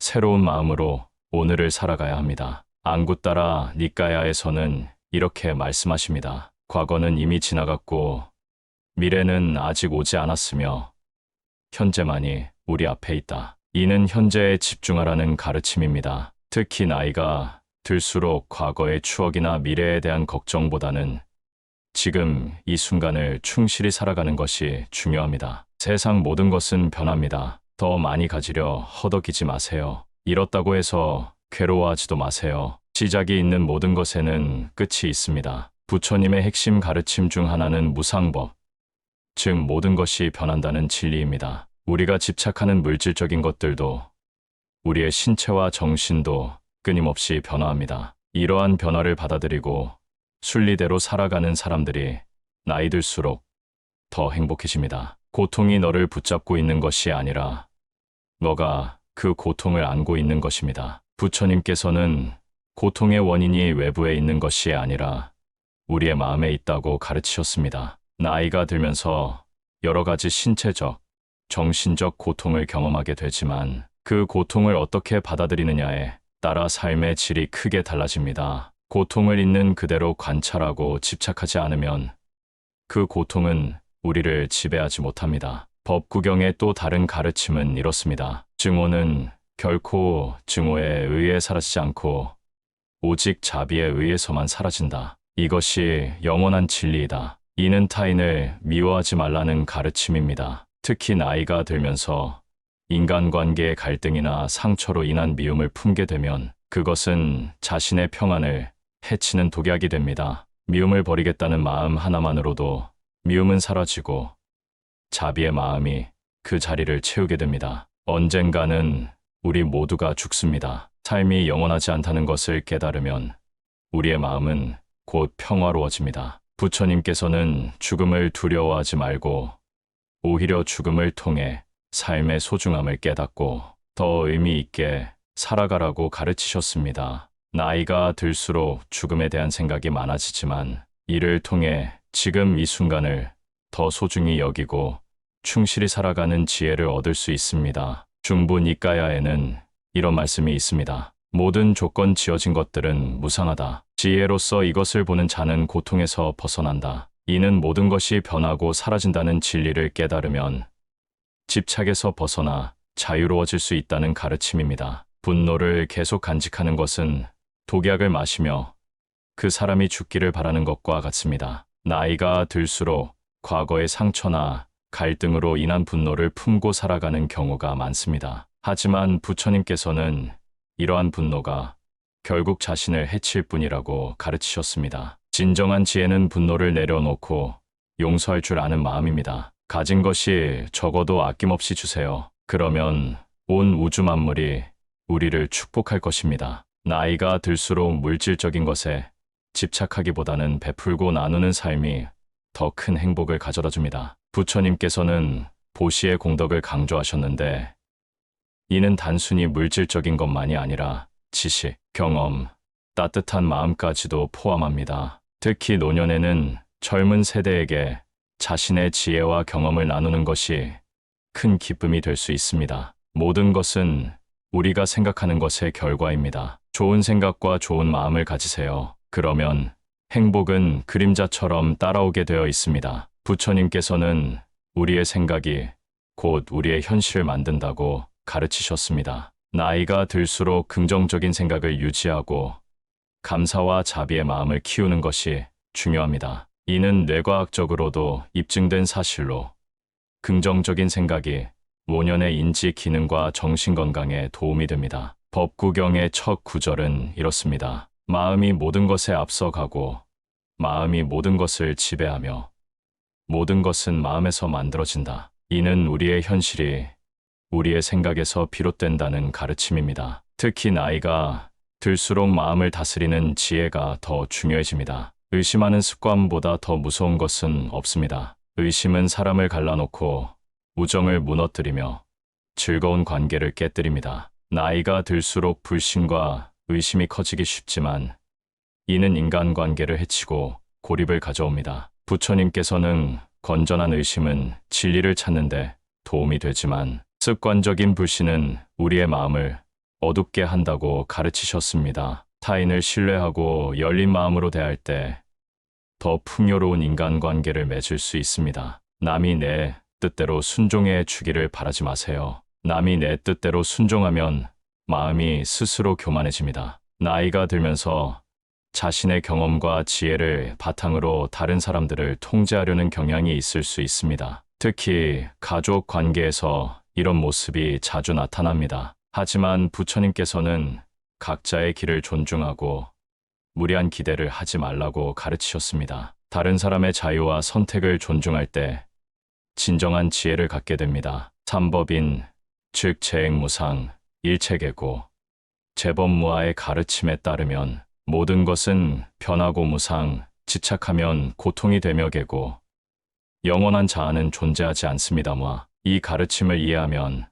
새로운 마음으로 오늘을 살아가야 합니다. 앙구따라 니까야에서는 이렇게 말씀하십니다. 과거는 이미 지나갔고 미래는 아직 오지 않았으며 현재만이 우리 앞에 있다. 이는 현재에 집중하라는 가르침입니다. 특히 나이가 들수록 과거의 추억이나 미래에 대한 걱정보다는 지금 이 순간을 충실히 살아가는 것이 중요합니다. 세상 모든 것은 변합니다. 더 많이 가지려 허덕이지 마세요. 잃었다고 해서 괴로워하지도 마세요. 시작이 있는 모든 것에는 끝이 있습니다. 부처님의 핵심 가르침 중 하나는 무상법, 즉 모든 것이 변한다는 진리입니다. 우리가 집착하는 물질적인 것들도 우리의 신체와 정신도 끊임없이 변화합니다. 이러한 변화를 받아들이고 순리대로 살아가는 사람들이 나이 들수록 더 행복해집니다. 고통이 너를 붙잡고 있는 것이 아니라 너가 그 고통을 안고 있는 것입니다. 부처님께서는 고통의 원인이 외부에 있는 것이 아니라 우리의 마음에 있다고 가르치셨습니다. 나이가 들면서 여러 가지 신체적, 정신적 고통을 경험하게 되지만 그 고통을 어떻게 받아들이느냐에 따라 삶의 질이 크게 달라집니다. 고통을 있는 그대로 관찰하고 집착하지 않으면 그 고통은 우리를 지배하지 못합니다. 법구경의 또 다른 가르침은 이렇습니다. 증오는 결코 증오에 의해 사라지지 않고 오직 자비에 의해서만 사라진다. 이것이 영원한 진리이다. 이는 타인을 미워하지 말라는 가르침입니다. 특히 나이가 들면서 인간관계의 갈등이나 상처로 인한 미움을 품게 되면 그것은 자신의 평안을 해치는 독약이 됩니다. 미움을 버리겠다는 마음 하나만으로도 미움은 사라지고 자비의 마음이 그 자리를 채우게 됩니다. 언젠가는 우리 모두가 죽습니다. 삶이 영원하지 않다는 것을 깨달으면 우리의 마음은 곧 평화로워집니다. 부처님께서는 죽음을 두려워하지 말고 오히려 죽음을 통해 삶의 소중함을 깨닫고 더 의미 있게 살아가라고 가르치셨습니다. 나이가 들수록 죽음에 대한 생각이 많아지지만 이를 통해 지금 이 순간을 더 소중히 여기고 충실히 살아가는 지혜를 얻을 수 있습니다. 중부 니까야에는 이런 말씀이 있습니다. 모든 조건 지어진 것들은 무상하다. 지혜로서 이것을 보는 자는 고통에서 벗어난다. 이는 모든 것이 변하고 사라진다는 진리를 깨달으면 집착에서 벗어나 자유로워질 수 있다는 가르침입니다. 분노를 계속 간직하는 것은 독약을 마시며 그 사람이 죽기를 바라는 것과 같습니다. 나이가 들수록 과거의 상처나 갈등으로 인한 분노를 품고 살아가는 경우가 많습니다. 하지만 부처님께서는 이러한 분노가 결국 자신을 해칠 뿐이라고 가르치셨습니다. 진정한 지혜는 분노를 내려놓고 용서할 줄 아는 마음입니다. 가진 것이 적어도 아낌없이 주세요. 그러면 온 우주 만물이 우리를 축복할 것입니다. 나이가 들수록 물질적인 것에 집착하기보다는 베풀고 나누는 삶이 더 큰 행복을 가져다 줍니다. 부처님께서는 보시의 공덕을 강조하셨는데 이는 단순히 물질적인 것만이 아니라 지식, 경험, 따뜻한 마음까지도 포함합니다. 특히 노년에는 젊은 세대에게 자신의 지혜와 경험을 나누는 것이 큰 기쁨이 될 수 있습니다. 모든 것은 우리가 생각하는 것의 결과입니다. 좋은 생각과 좋은 마음을 가지세요. 그러면 행복은 그림자처럼 따라오게 되어 있습니다. 부처님께서는 우리의 생각이 곧 우리의 현실을 만든다고 가르치셨습니다. 나이가 들수록 긍정적인 생각을 유지하고 감사와 자비의 마음을 키우는 것이 중요합니다. 이는 뇌과학적으로도 입증된 사실로 긍정적인 생각이 노년의 인지 기능과 정신 건강에 도움이 됩니다. 법구경의 첫 구절은 이렇습니다. 마음이 모든 것에 앞서가고 마음이 모든 것을 지배하며 모든 것은 마음에서 만들어진다. 이는 우리의 현실이 우리의 생각에서 비롯된다는 가르침입니다. 특히 나이가 들수록 마음을 다스리는 지혜가 더 중요해집니다. 의심하는 습관보다 더 무서운 것은 없습니다. 의심은 사람을 갈라놓고 우정을 무너뜨리며 즐거운 관계를 깨뜨립니다. 나이가 들수록 불신과 의심이 커지기 쉽지만 이는 인간관계를 해치고 고립을 가져옵니다. 부처님께서는 건전한 의심은 진리를 찾는데 도움이 되지만 습관적인 불신은 우리의 마음을 어둡게 한다고 가르치셨습니다. 타인을 신뢰하고 열린 마음으로 대할 때 더 풍요로운 인간관계를 맺을 수 있습니다. 남이 내 뜻대로 순종해 주기를 바라지 마세요. 남이 내 뜻대로 순종하면 마음이 스스로 교만해집니다. 나이가 들면서 자신의 경험과 지혜를 바탕으로 다른 사람들을 통제하려는 경향이 있을 수 있습니다. 특히 가족 관계에서 이런 모습이 자주 나타납니다. 하지만 부처님께서는 각자의 길을 존중하고 무리한 기대를 하지 말라고 가르치셨습니다. 다른 사람의 자유와 선택을 존중할 때 진정한 지혜를 갖게 됩니다. 삼법인, 즉 재행무상, 일체계고, 재범무아의 가르침에 따르면 모든 것은 변하고 무상, 지착하면 고통이 되며 개고, 영원한 자아는 존재하지 않습니다마 이 가르침을 이해하면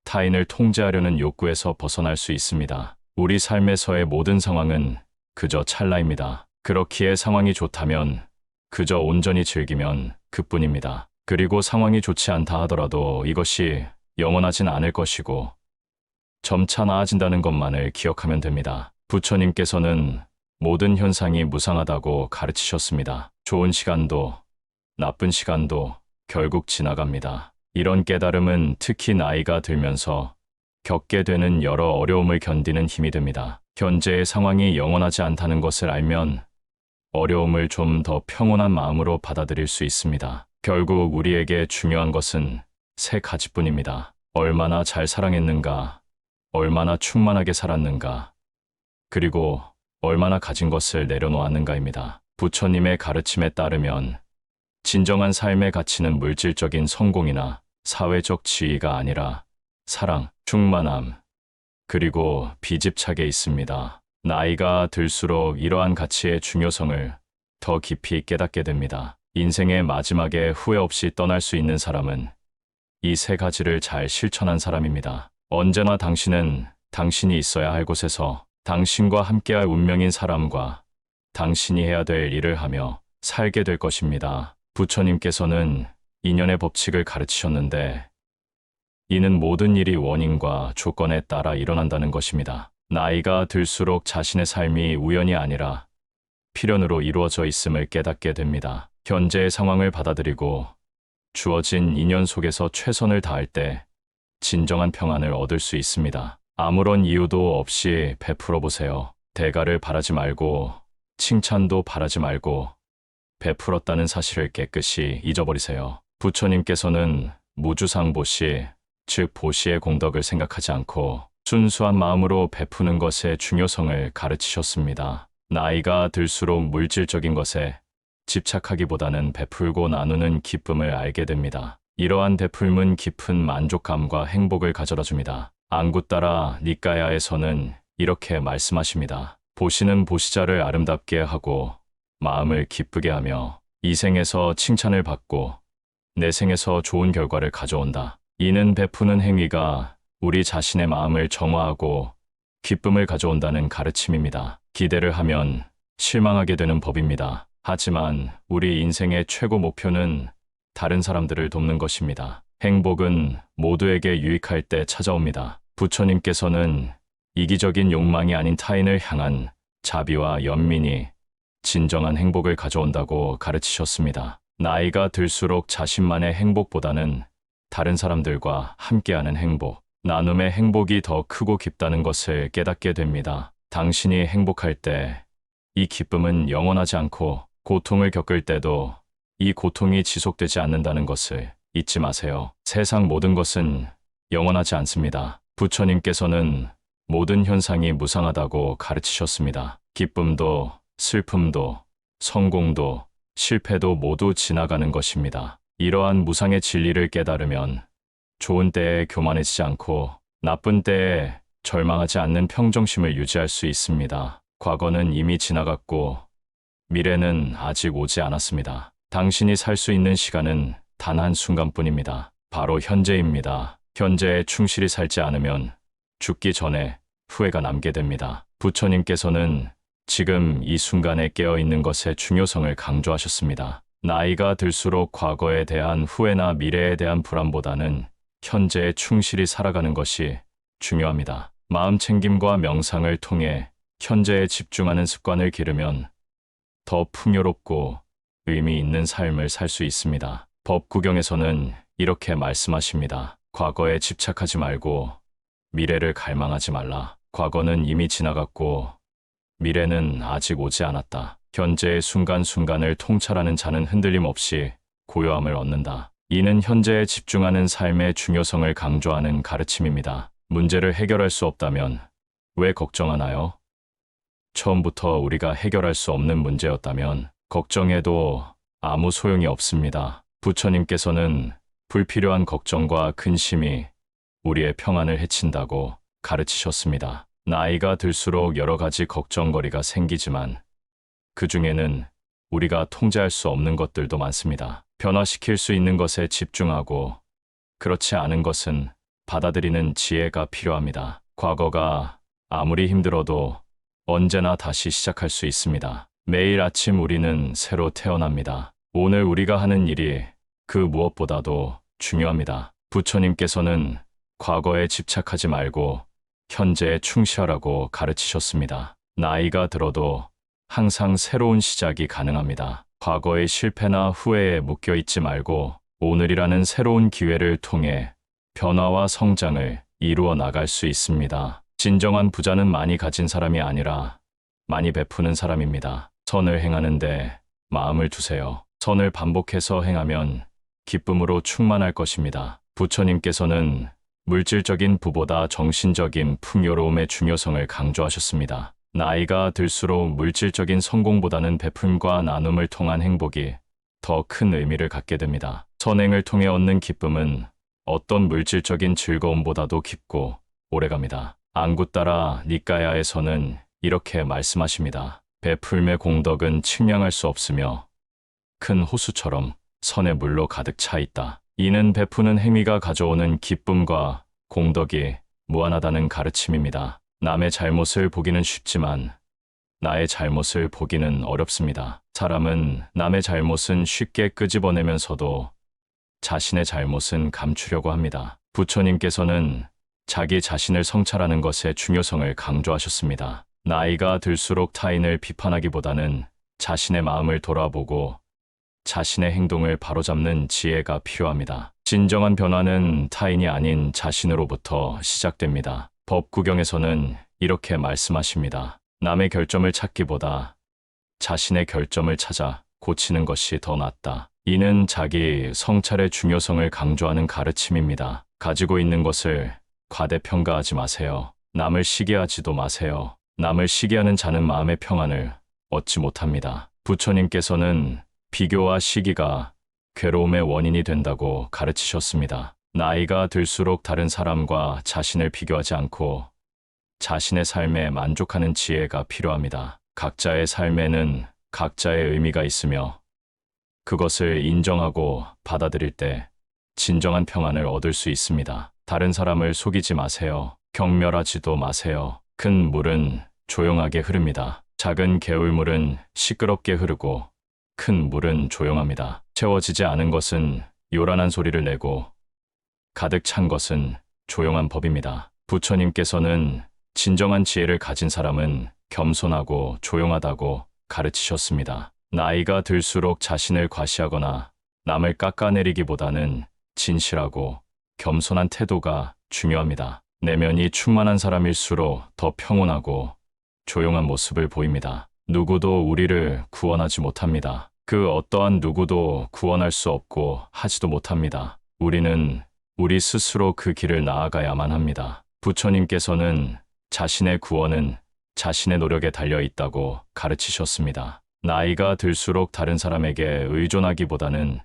타인을 통제하려는 욕구에서 벗어날 수 있습니다. 우리 삶에서의 모든 상황은 그저 찰나입니다. 그렇기에 상황이 좋다면 그저 온전히 즐기면 그뿐입니다. 그리고 상황이 좋지 않다 하더라도 이것이 영원하진 않을 것이고 점차 나아진다는 것만을 기억하면 됩니다. 부처님께서는 모든 현상이 무상하다고 가르치셨습니다. 좋은 시간도 나쁜 시간도 결국 지나갑니다. 이런 깨달음은 특히 나이가 들면서 겪게 되는 여러 어려움을 견디는 힘이 됩니다. 현재의 상황이 영원하지 않다는 것을 알면 어려움을 좀 더 평온한 마음으로 받아들일 수 있습니다. 결국 우리에게 중요한 것은 세 가지뿐입니다. 얼마나 잘 사랑했는가, 얼마나 충만하게 살았는가, 그리고 얼마나 가진 것을 내려놓았는가입니다. 부처님의 가르침에 따르면 진정한 삶의 가치는 물질적인 성공이나 사회적 지위가 아니라 사랑, 충만함, 그리고 비집착에 있습니다. 나이가 들수록 이러한 가치의 중요성을 더 깊이 깨닫게 됩니다. 인생의 마지막에 후회 없이 떠날 수 있는 사람은 이 세 가지를 잘 실천한 사람입니다. 언제나 당신은 당신이 있어야 할 곳에서 당신과 함께할 운명인 사람과 당신이 해야 될 일을 하며 살게 될 것입니다. 부처님께서는 인연의 법칙을 가르치셨는데 이는 모든 일이 원인과 조건에 따라 일어난다는 것입니다. 나이가 들수록 자신의 삶이 우연이 아니라 필연으로 이루어져 있음을 깨닫게 됩니다. 현재의 상황을 받아들이고 주어진 인연 속에서 최선을 다할 때 진정한 평안을 얻을 수 있습니다. 아무런 이유도 없이 베풀어 보세요. 대가를 바라지 말고 칭찬도 바라지 말고 베풀었다는 사실을 깨끗이 잊어버리세요. 부처님께서는 무주상보시, 즉 보시의 공덕을 생각하지 않고 순수한 마음으로 베푸는 것의 중요성을 가르치셨습니다. 나이가 들수록 물질적인 것에 집착하기보다는 베풀고 나누는 기쁨을 알게 됩니다. 이러한 베풀문 깊은 만족감과 행복을 가져다 줍니다. 안구따라 니까야에서는 이렇게 말씀하십니다. 보시는 보시자를 아름답게 하고 마음을 기쁘게 하며 이 생에서 칭찬을 받고 내 생에서 좋은 결과를 가져온다. 이는 베푸는 행위가 우리 자신의 마음을 정화하고 기쁨을 가져온다는 가르침입니다. 기대를 하면 실망하게 되는 법입니다. 하지만 우리 인생의 최고 목표는 다른 사람들을 돕는 것입니다. 행복은 모두에게 유익할 때 찾아옵니다. 부처님께서는 이기적인 욕망이 아닌 타인을 향한 자비와 연민이 진정한 행복을 가져온다고 가르치셨습니다. 나이가 들수록 자신만의 행복보다는 다른 사람들과 함께하는 행복, 나눔의 행복이 더 크고 깊다는 것을 깨닫게 됩니다. 당신이 행복할 때 이 기쁨은 영원하지 않고 고통을 겪을 때도 이 고통이 지속되지 않는다는 것을 잊지 마세요. 세상 모든 것은 영원하지 않습니다. 부처님께서는 모든 현상이 무상하다고 가르치셨습니다. 기쁨도, 슬픔도, 성공도, 실패도 모두 지나가는 것입니다. 이러한 무상의 진리를 깨달으면 좋은 때에 교만해지지 않고 나쁜 때에 절망하지 않는 평정심을 유지할 수 있습니다. 과거는 이미 지나갔고 미래는 아직 오지 않았습니다. 당신이 살 수 있는 시간은 단 한순간뿐입니다. 바로 현재입니다. 현재에 충실히 살지 않으면 죽기 전에 후회가 남게 됩니다. 부처님께서는 지금 이 순간에 깨어 있는 것의 중요성을 강조하셨습니다. 나이가 들수록 과거에 대한 후회나 미래에 대한 불안보다는 현재에 충실히 살아가는 것이 중요합니다. 마음 챙김과 명상을 통해 현재에 집중하는 습관을 기르면 더 풍요롭고 의미 있는 삶을 살 수 있습니다. 법구경에서는 이렇게 말씀하십니다. 과거에 집착하지 말고 미래를 갈망하지 말라. 과거는 이미 지나갔고 미래는 아직 오지 않았다. 현재의 순간순간을 통찰하는 자는 흔들림 없이 고요함을 얻는다. 이는 현재에 집중하는 삶의 중요성을 강조하는 가르침입니다. 문제를 해결할 수 없다면 왜 걱정하나요? 처음부터 우리가 해결할 수 없는 문제였다면 걱정해도 아무 소용이 없습니다. 부처님께서는 불필요한 걱정과 근심이 우리의 평안을 해친다고 가르치셨습니다. 나이가 들수록 여러 가지 걱정거리가 생기지만 그 중에는 우리가 통제할 수 없는 것들도 많습니다. 변화시킬 수 있는 것에 집중하고 그렇지 않은 것은 받아들이는 지혜가 필요합니다. 과거가 아무리 힘들어도 언제나 다시 시작할 수 있습니다. 매일 아침 우리는 새로 태어납니다. 오늘 우리가 하는 일이 그 무엇보다도 중요합니다. 부처님께서는 과거에 집착하지 말고 현재에 충실하라고 가르치셨습니다. 나이가 들어도 항상 새로운 시작이 가능합니다. 과거의 실패나 후회에 묶여 있지 말고 오늘이라는 새로운 기회를 통해 변화와 성장을 이루어 나갈 수 있습니다. 진정한 부자는 많이 가진 사람이 아니라 많이 베푸는 사람입니다. 선을 행하는데 마음을 두세요. 선을 반복해서 행하면 기쁨으로 충만할 것입니다. 부처님께서는 물질적인 부보다 정신적인 풍요로움의 중요성을 강조하셨습니다. 나이가 들수록 물질적인 성공보다는 베품과 나눔을 통한 행복이 더 큰 의미를 갖게 됩니다. 선행을 통해 얻는 기쁨은 어떤 물질적인 즐거움보다도 깊고 오래갑니다. 앙구따라 니까야에서는 이렇게 말씀하십니다. 베풀매 공덕은 측량할 수 없으며 큰 호수처럼 선의 물로 가득 차 있다. 이는 베푸는 행위가 가져오는 기쁨과 공덕이 무한하다는 가르침입니다. 남의 잘못을 보기는 쉽지만 나의 잘못을 보기는 어렵습니다. 사람은 남의 잘못은 쉽게 끄집어내면서도 자신의 잘못은 감추려고 합니다. 부처님께서는 자기 자신을 성찰하는 것의 중요성을 강조하셨습니다. 나이가 들수록 타인을 비판하기보다는 자신의 마음을 돌아보고 자신의 행동을 바로잡는 지혜가 필요합니다. 진정한 변화는 타인이 아닌 자신으로부터 시작됩니다. 법구경에서는 이렇게 말씀하십니다. 남의 결점을 찾기보다 자신의 결점을 찾아 고치는 것이 더 낫다. 이는 자기 성찰의 중요성을 강조하는 가르침입니다. 가지고 있는 것을 과대평가하지 마세요. 남을 시기하지도 마세요. 남을 시기하는 자는 마음의 평안을 얻지 못합니다. 부처님께서는 비교와 시기가 괴로움의 원인이 된다고 가르치셨습니다. 나이가 들수록 다른 사람과 자신을 비교하지 않고 자신의 삶에 만족하는 지혜가 필요합니다. 각자의 삶에는 각자의 의미가 있으며 그것을 인정하고 받아들일 때 진정한 평안을 얻을 수 있습니다. 다른 사람을 속이지 마세요. 경멸하지도 마세요. 큰 물은 조용하게 흐릅니다. 작은 개울물은 시끄럽게 흐르고 큰 물은 조용합니다. 채워지지 않은 것은 요란한 소리를 내고 가득 찬 것은 조용한 법입니다. 부처님께서는 진정한 지혜를 가진 사람은 겸손하고 조용하다고 가르치셨습니다. 나이가 들수록 자신을 과시하거나 남을 깎아내리기보다는 진실하고 겸손한 태도가 중요합니다. 내면이 충만한 사람일수록 더 평온하고 조용한 모습을 보입니다. 누구도 우리를 구원하지 못합니다. 그 어떠한 누구도 구원할 수 없고 하지도 못합니다. 우리는 우리 스스로 그 길을 나아가야만 합니다. 부처님께서는 자신의 구원은 자신의 노력에 달려 있다고 가르치셨습니다. 나이가 들수록 다른 사람에게 의존하기보다는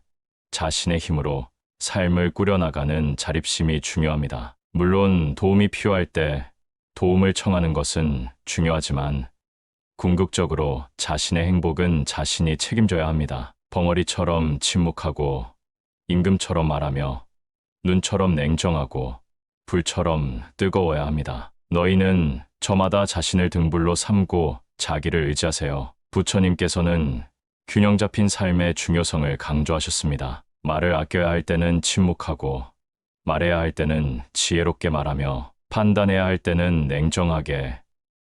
자신의 힘으로 삶을 꾸려나가는 자립심이 중요합니다. 물론 도움이 필요할 때 도움을 청하는 것은 중요하지만 궁극적으로 자신의 행복은 자신이 책임져야 합니다. 벙어리처럼 침묵하고 임금처럼 말하며 눈처럼 냉정하고 불처럼 뜨거워야 합니다. 너희는 저마다 자신을 등불로 삼고 자기를 의지하세요. 부처님께서는 균형 잡힌 삶의 중요성을 강조하셨습니다. 말을 아껴야 할 때는 침묵하고 말해야 할 때는 지혜롭게 말하며 판단해야 할 때는 냉정하게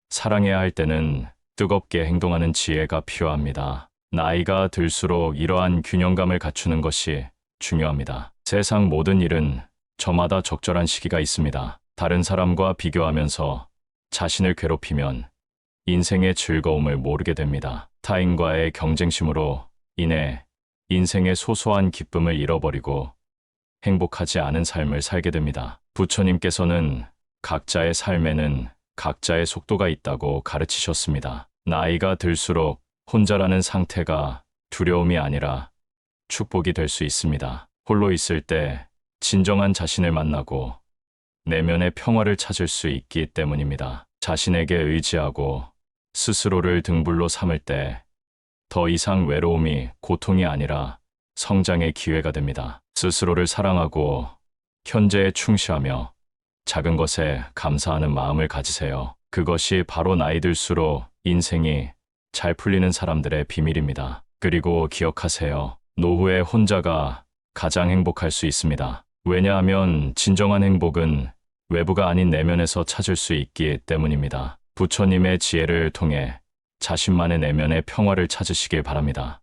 사랑해야 할 때는 뜨겁게 행동하는 지혜가 필요합니다. 나이가 들수록 이러한 균형감을 갖추는 것이 중요합니다. 세상 모든 일은 저마다 적절한 시기가 있습니다. 다른 사람과 비교하면서 자신을 괴롭히면 인생의 즐거움을 모르게 됩니다. 타인과의 경쟁심으로 인해 인생의 소소한 기쁨을 잃어버리고 행복하지 않은 삶을 살게 됩니다. 부처님께서는 각자의 삶에는 각자의 속도가 있다고 가르치셨습니다. 나이가 들수록 혼자라는 상태가 두려움이 아니라 축복이 될 수 있습니다. 홀로 있을 때 진정한 자신을 만나고 내면의 평화를 찾을 수 있기 때문입니다. 자신에게 의지하고 스스로를 등불로 삼을 때 더 이상 외로움이 고통이 아니라 성장의 기회가 됩니다. 스스로를 사랑하고 현재에 충실하며 작은 것에 감사하는 마음을 가지세요. 그것이 바로 나이 들수록 인생이 잘 풀리는 사람들의 비밀입니다. 그리고 기억하세요. 노후에 혼자가 가장 행복할 수 있습니다. 왜냐하면 진정한 행복은 외부가 아닌 내면에서 찾을 수 있기 때문입니다. 부처님의 지혜를 통해 자신만의 내면의 평화를 찾으시길 바랍니다.